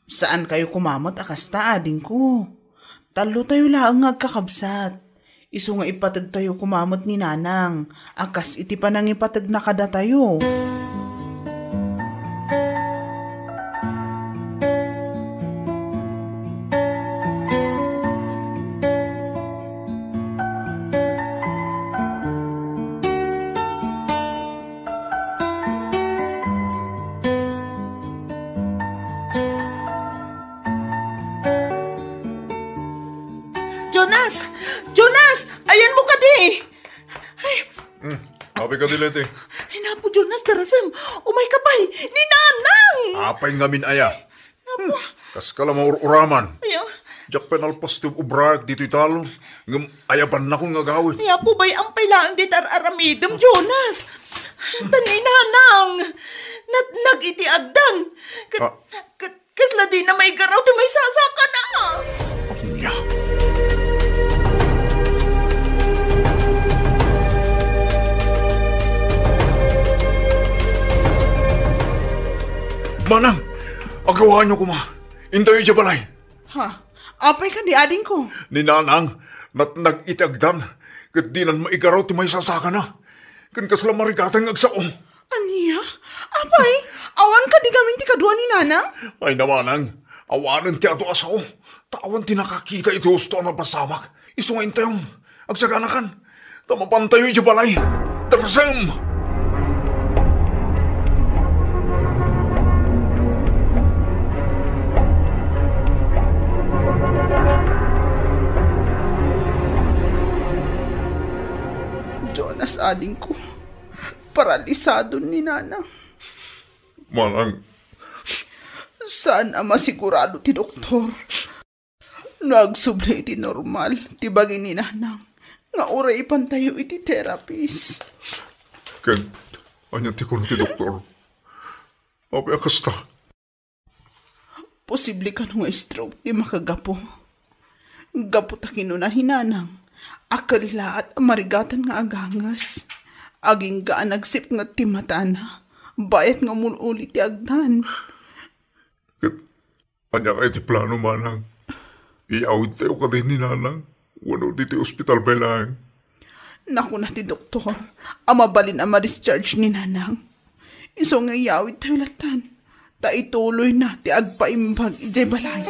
Saan kayo kumamot akasta ading ko? Talo tayo lang ngagkakabsat. Iso nga ipatag tayo kumamot ni Nanang. Akas iti pa nang ipatag na kada tayo. Jonas! Jonas! Ayan mo ka di! Ay, Sabi ka nila, te. ay napo, Jonas, darasam. Umay kapay, ni Nanang! Apay ngamin aya. Napo, Kas ka lang uraman. ayaw. Jak penalpas ti ubrak dito italo. Ngam ayaban na kong ngagawin. Kaya po ba'y ang pailaan di aramidam, Jonas? Tanay Nanang! Nag-iti agdan. Kasla di na may garaw, di may sasaka na. Ya. Manang, agawahan niyo kuma. Intayo siya balay. Ha? Apay ka di ading ko. Ni Nanang, nag-itagdan. Kat di nan maigaraw ti may sasaka na. Kan kasla marigatan ngagsaong. Aniya? Apay, awan ka di gamin ti kadwa ni Nanang? Ay namanang, awanan ti ato asaw. Tawan ti nakakita iti husto na pasamak. Iso nga intayon, agsaganakan. Tamapantayo siya balay. Tarasam! Jonas, ading ko. Paralisado ni Nanang. Manang, Saan ang masigurado ti doktor? Nagsubli iti normal, ti bagi ni Nanang. Nga oray ipantayo iti therapist. Ken, anya ti kuno ti doktor. Abe akasta. Posible ka nga stroke ti makagapo. Gapo ta kinunan hinanang. Akalila at marigatan nga agangas. Aging gaan nagsip nga ti matana. Bayat nga mululi ti agdan. Ket, anya kay ti plano manang. Iawid tayo ka din ni Nanang. Wano di ti ospital ba lang. Naku na ti doktor. Amabalin ang ma-discharge ni Nanang. Iso nga iawid tayo latan. Ta ituloy na ti agpaimbag ijay balay.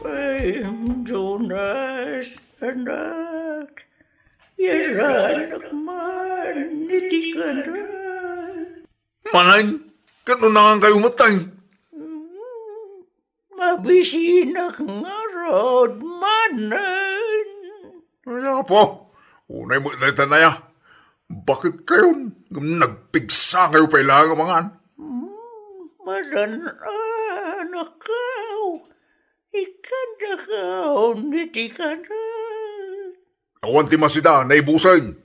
Ay, Jonas, anak. Anak man, hindi ka na. Manay, kano na nga kayo matay? Mabisinak nga rod, manan. Ano po? Unay mo na tanaya. Bakit kayo nagpigsa kayo pa ilang mga? Manan, anak kaw. Ikanda kaw, hindi ka na. Awan ti masida, naibusan.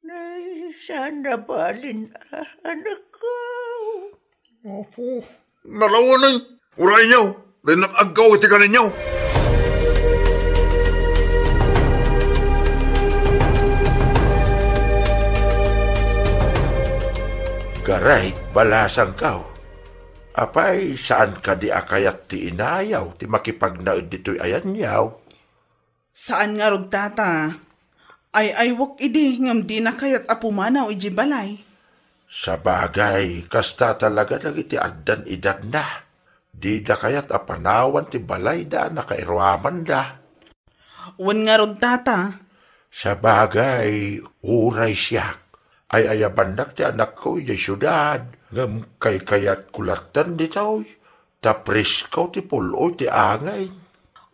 Nay, sana balin, anak kaw. Opo, nalawanan. Uray niyo, dahil nag-agaw iti ka ninyo. Garay, balasang kaw. Apay, saan ka di akayat ti inayaw, ti makipagnaid dito'y ayan yaw? Saan nga rog tata? Ay wak idi ngam di na kayat apumanaw iji balay. Sa bagay, kasta talaga nagiti addan idad na. Di da kayat apanawan ti balay da, nakairwaman da. Wan nga rog tata. Sa bagay, uray siyak. Ay ayabandak ti anak ko, di syudad. Ngam kay kayat kulatan di taoy. Tapris ko ti puloy ti angay.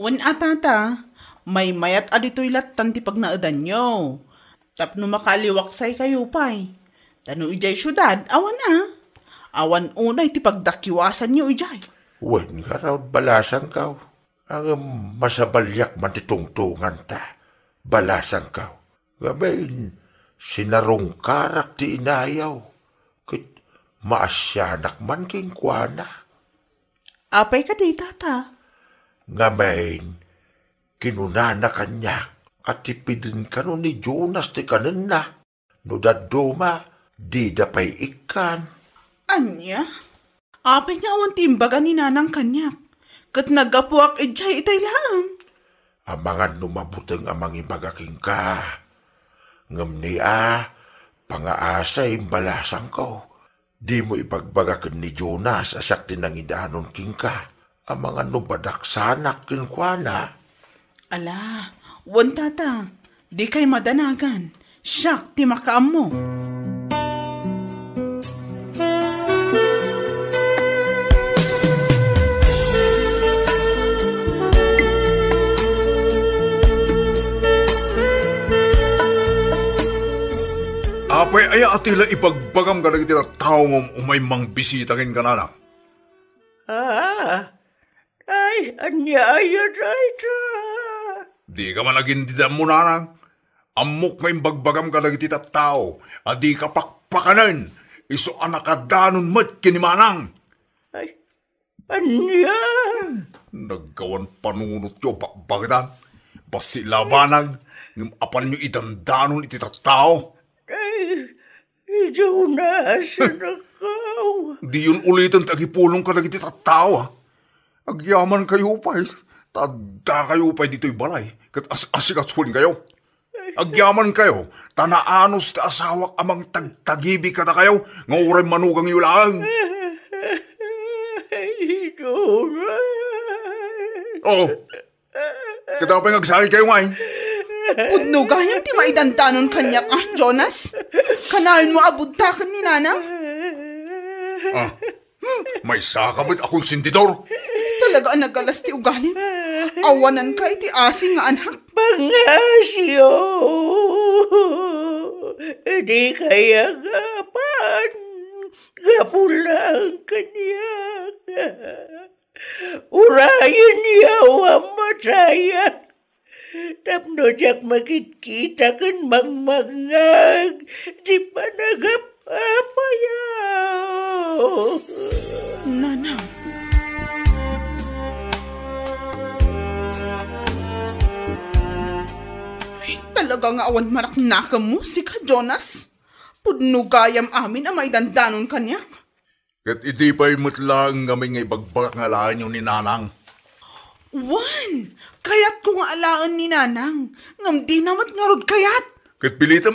Wan tata. May mayat adito'y latan ti pagnaadan nyo. Tapno makaliwaksay kayo pa'y. Tano ijay syudad, awan na. Awan unay ti pagdakiwasan niyo ijay. Wen nga raw balasan kaw. Ang masabalyak man titungtungan ta. Balasan kaw. Gabayin, sinarong karak ti inayaw. Kit maasyanak man king kuana. Apay ka di, tata. Ngabayin, kinunana kanyak at tipidin ka no ni Jonas ti kanin na. No daduma, di dapay ikan. Anya? Apay nga awan timbaga ni nanang kanyak. Kat nagapuak ijay itay lang. Amangan numabuteng amang ibagaking ka. Ngam niya, pangaasa imbalasan ko. Di mo ipagbagakin ni Jonas asak tinangidanon king ka. Amangan nubadak sanak kinkwana. Ala, wan tata, di kay madanagan. Siyak ti makaam mo. Apay aya atila ipagbagam ka na kitila tao mo umay mang bisitakin ka na lang. Ay, anya ayan ita. Di ka man nagindidam mo na lang. Amok may bagbagam ka na kitila tao. Adi ka pakpakanan. Iso anakadanon mat kinimanang. Ay, anya. Naggawan panunot yo bagitan. Basi labanag. Ngam apan nyo idandanon itita tao. Ay, Jonas, nakaw. Di yun ulitin tagipulong ka na kitita tao. Agyaman kayo pa. Tadda kayo pa dito'y balay. Kat asikatsuin kayo. Agyaman kayo. Tanaanos ta asawak amang tagtagibi ka na kayo. Nga uray manugang yulang. Ay, Jonas. Oo. Kita pa yung agsakit kayo ngayon. Udno gayang ti maidandanon kanyak, Jonas? Kanayon mo abudtakan ni nanang? May sakabit akong sindidor. Talaga ang nagalas ti ugalim. Awanan ka iti asing nga anak. Pangasyo. Di kaya gapan. Gapulang kanyak. Urayan niya ang matayan. Tapno jak makikita kan mangmangag. Di pa nagapapayaw. Nanang. Talaga nga awan marak nakam mo, si ka, Jonas. Pudno gayam amin ang may dandanon kanyak. Kat iti pa'y mutlang kami nga ibagbak nga laan yung ni Nanang. Wan, kayat ko nga alaan ni nanang. Ngam di namat ngarod kayat. Kat pilitam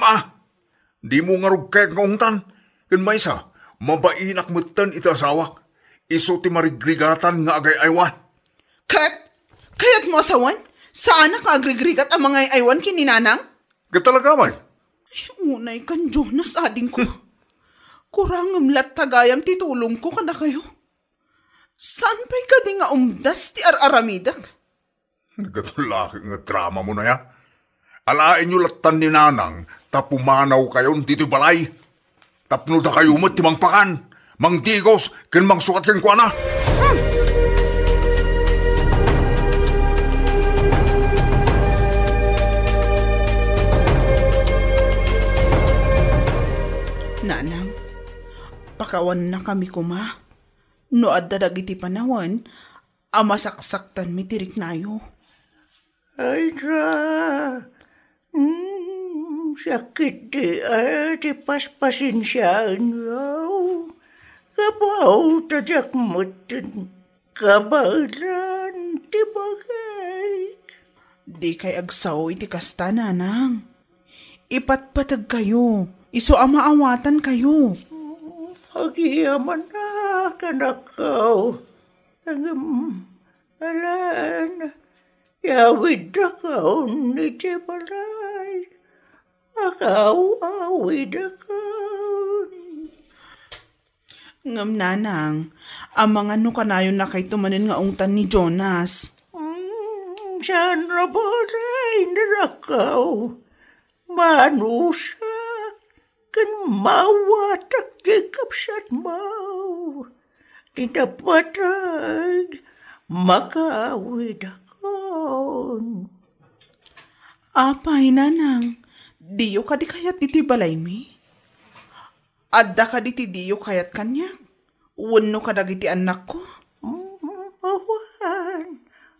di mo ngarog kayat ngaungtan. Kan may isa, mabainak mutan itasawak. Iso ti marigrigatan nga agay aywan. Kayat mo asawan? Saan ka agrigrigat ang mga aywan kini nanang? Kat talaga man. Unay kan Jonas ading ko. Kurangam lat tagayam titulong ko kana kayo. Saan pa'y ka di nga umdas ti araramidak? Nagatulaki nga drama mo na ya. Alain nyo latan ni Nanang, tapumanaw kayo dito balay. Tapno da kayo mat timang pakan, mang digos, kin mang sukat kin kuana. Nanang, pakawan na kami kuma. No adda dagiti panawan, amasaksaktan mi tirik nayo. Ay, sakit di di paspasin siyaan raw. Kabaw tadak mutin, kabalan, di bagay. Di kay agsaw iti kasta, nanang. Ipatpatag kayo, iso amaawatan kayo. Agiyaman na kanakaw. Alan, yawid na kaw ni Tibalay. Akaw, awid na kaw. Ngam nanang, amang ano kanayon na kay tumanin nga ungtan ni Jonas. Saan na balay na nakaw? Manusa, kan mawatak di kapsat mau. Tinapatag makaawid akon. Apay, nanang. Diyo ka di kayat iti balay mi? Adda ka di ti diyo kayat kanya? Wano ka dagiti anak ko?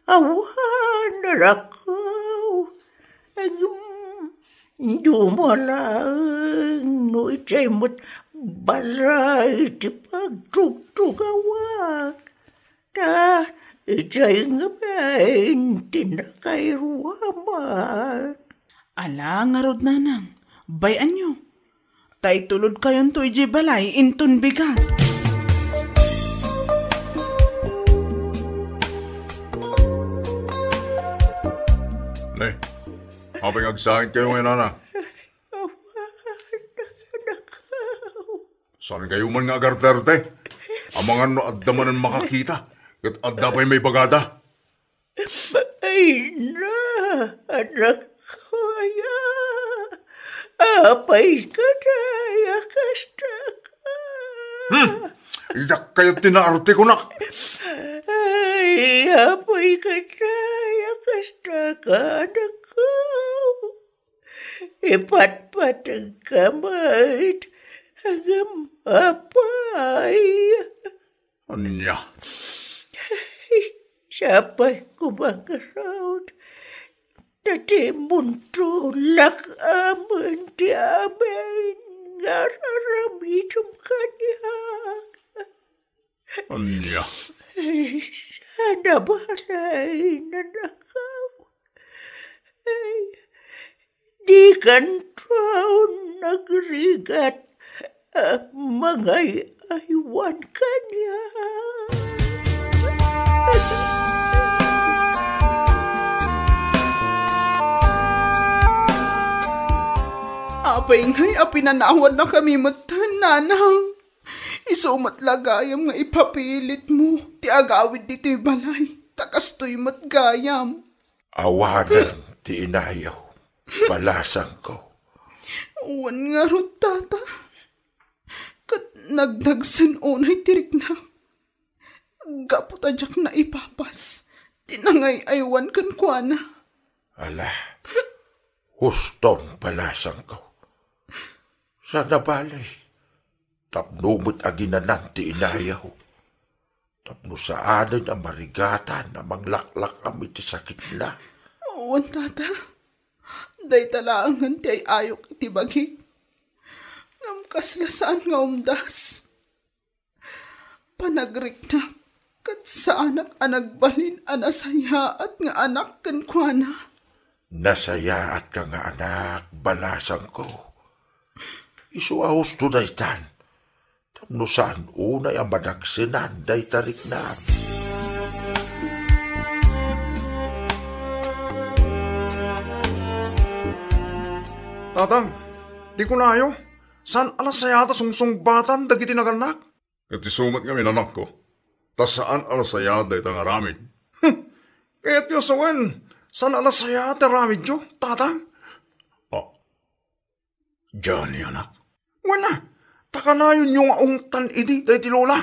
Awan, narakaw. Dumalang, no itay mo't balay ti pagtugtugawak. Ta, itay ngapain, tinakairuamak. Ala, nga rod, nanang. Bayan nyo. Tay tulod kayon to iji balay, intun bigat. Ne, apay agsangit kayo ngayon, nana. Saan kayo man nga agarte? Amangan no adda manan makakita. Kat adda pa'y may bagada. Ay na, anak ko, apay ka daya kasta ka. Iyak kayo tinaarte ko, nak. Ay, apay ka daya kasta ka, anak ko. Ipatpat ang kamay, hanggang apay. Anya? Sapay kumangarawd. Tati muntulak aman di amin. Ngararamidum kanyak. Anya? Sana balay na nakaw. Ay, di kan taon nagrigat mga aywan kanya. Apay ngay, apinanawad na kami matan, nanang. Isumat lagayam nga ipapilit mo. Ti agawid dito'y balay. Takastoy matgayam. Awanan ti inayaw. Balasang ko. Uwan nga ron, tata. Kat nagdagsan unay tirik na. Gapot adyak na ipapas. Tinangay aywan kan kuana. Ala, huston balasang ko. Sana balay. Tapnumot aginanan ti inayaw. Tapno saanan ang marigatan na manglaklak amit ti sakit na. Uwan, tata. Day talaangan ti ay ayok iti bagi. Ngamkas lasaan nga umdas. Panagrik na kat sa anak anagbalin anasaya at nga anak kan kuana. Nasaya at ka nga anak, balasang ko. Isuahos to daytan. Tapno saan unay ang managsinan day tarik na. Tatang, di ko na ayo. Saan alas sayata sungsungbatan dagiti naganak? Kat isumat kami nanak ko. Tas saan alas sayata itang aramid? Kaya't yung sawan, saan alas sayata aramid yo, tatang? Oh, diyan yung anak. Wala, taka na yun yung aungtan idi dahi ti lola.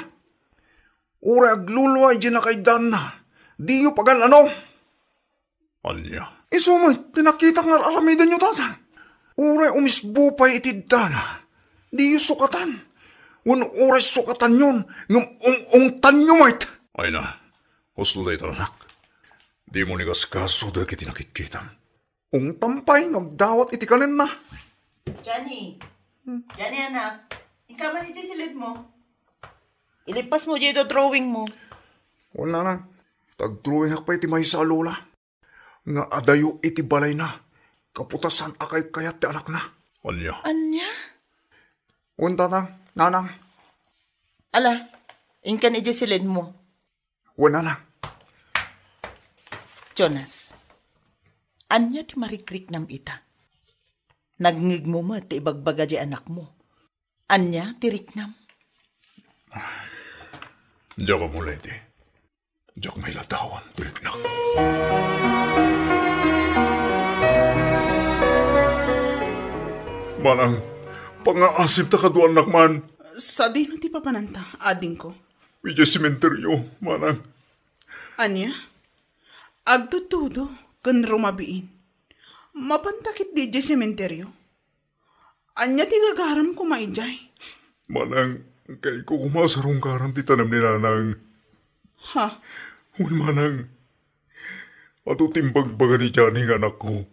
Ura agluluwa di na kay dan na. Di yung pagan ano? Anya? Isumat, tinakita nga aramidan yung tatang. Uray umisbupay iti dana. Di yung sukatan. Uray sukatan yun. Ngumungtan nyo, mait. Ay na, husto day taranak. Di mo nigas kaso da kiti nakitkitan. Tampay, nagdawat iti kanin na. Johnny. Johnny, anak. Ikaw man iti silid mo. Ilipas mo dito drawing mo. Wala na. Tagdruwing hakpay iti may sa lola. Nga adayo iti balay na. Kaputasan akay kayat ti anak na. Anya? Anya? Unta na, nanang. Ala, inkan iti silid mo. Wala na. Jonas, anya ti marikrik nam ita. Nagngig mo ma ti ibagbaga di anak mo. Anya ti riknam. Diyak ka mula iti. Diyak may latawan, piliknak. Manang, Pangaasip ta kaduan nakman. Sa di no ti papananta, ading ko. Ija sementeryo, manang. Anya? Agtutudo, kan rumabiin. Mapantakit di di sementeryo. Anya ti gagaram ko maijay. Manang, kay ko kumasarong karan ti tanam ni nanang. Ha? Hun manang, ato timbagbaga ni Johnny nga anak ko.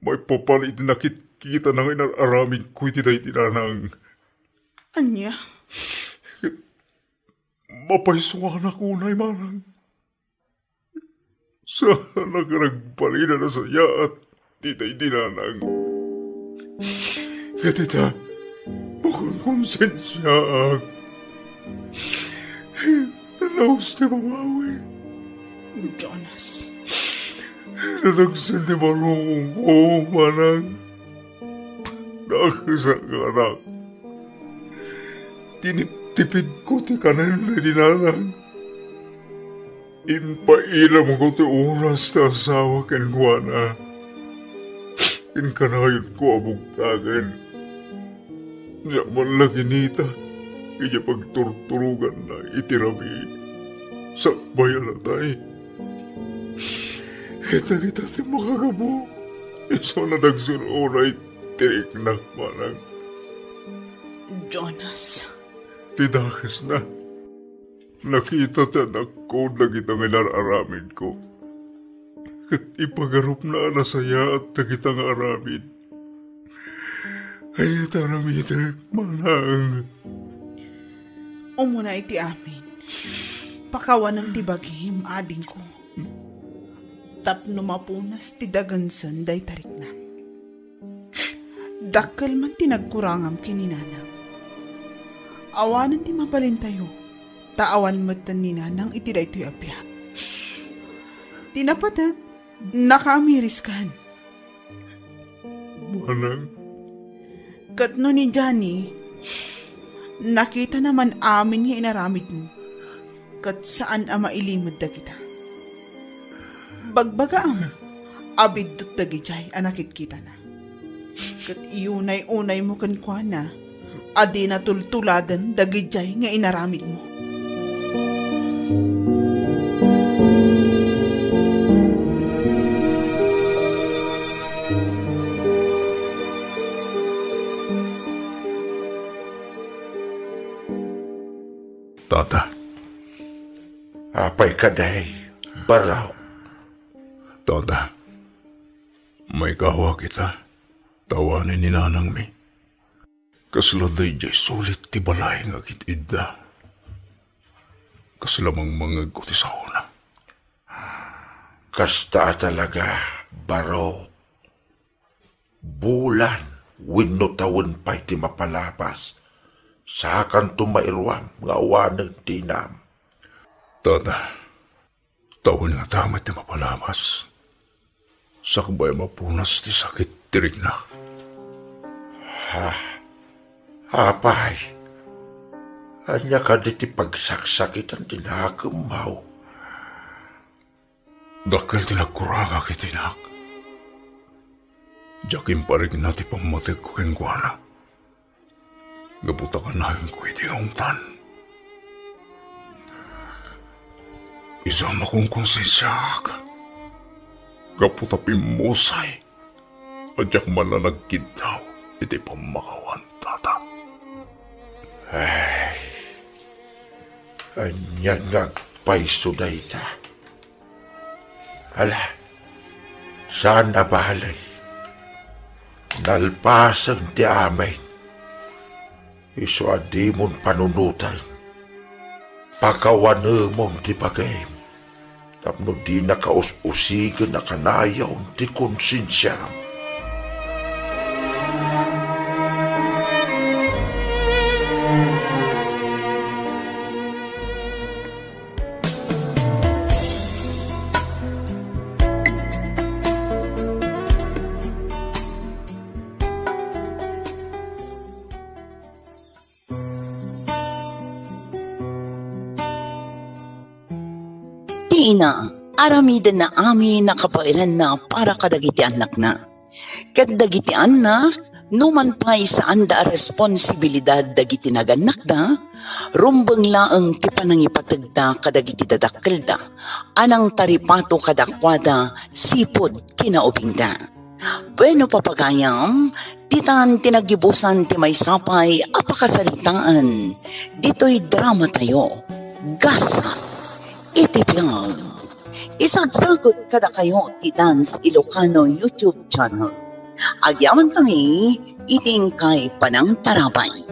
May papalit nakit kita nang inararamid ko iti day tinanang. Anya? Mapaisuan ako na manang. Sana ka nagpalina na saya at titay tinanang. Katita, bukong konsensya ang nanaos ti mamawi. Jonas. Natagsan ti marunong ko, manang. Nakasang anak. Tiniptipid ko ti kanan na dinanang. Inpailam ko ti oras na asawa ken Juana. Inkanayon ko abugtagan. Diyaman lagi nita, kaya pagturturugan na itirami. Sakbayan na tayo. Kita ti makagabo. Isa na nagsununay tirik na manang. Jonas. Tidakas na. Nakita tanak ko na kitang inararamid ko. Kat ipagarup na nasaya at nakitang aramid. Ay taramid manang. Umuna iti amin. Pakawan ng tibagim, ading ko. Tapno mapunas ti dagansan day tarik na. Dakkel man tinagkurangam kininanang. Awanan ti mapalin tayo. Taawan matan ni nanang iti daytoy apyak. Tinapatag, nakamiris kan. Manang. Katno ni Johnny, nakita naman amin nga inaramid mo. Kat saan ama ilimod da kita. Bagbaga ang abidot da gijay anakit kita na. Kat iunay-unay mo kan kwa na, adi na tultuladan da gijay nga inaramid mo. Tata. Apay ka day, baraw. Tata. May kawa kita. Tawanin ni nanang mi. Kasladay jay sulit ti balay nga kitidda. Kaslamang mangag ko ti sauna. Kasta talaga, baraw. Bulan, winnotawan pa'y ti mapalapas. Sakan tumairwam nga awanan tinam. Tata, taon nga tamat ti mapalamas. Sakbay mapunas ti sakit tirik na. Apay, anya ka di ti pagsaksakitan tinakamaw. Dakil tinagkuraga kitinak. Jakim parig na ti pamatig ko kengguana. Gabutakan nahin ko iti ngungtan. Isama kong konsensyak. Gaputapin musay. Adyak malanagkid daw iti pamakawan, tata. Ay, anya ngagpaiso da ita. Hala, saan nabalay? Nalpasang ti amay. Iso adi mon panunutan. Pakawan mong ti pagayim. Tapno di nakaus-usigan na kanayaw ti konsensya. Ina, aramidan na amin nakapailan na para kadagiti anak na. Kadagiti na, Numan pa'y saan da responsibilidad dagiti naganak da, rumbeng laeng ti panangipatagda kadagiti dadakkel da, anang taripato kadakwada sipod kinaubing da. Bueno papagayam, ditan tinagibusan ti may sapay apakasalitaan, dito'y drama tayo, gasa, itibiyag. Isagsagot kada kayo ti Dance Ilocano YouTube channel. Agyaman kami, iting kay Panang Tarabay.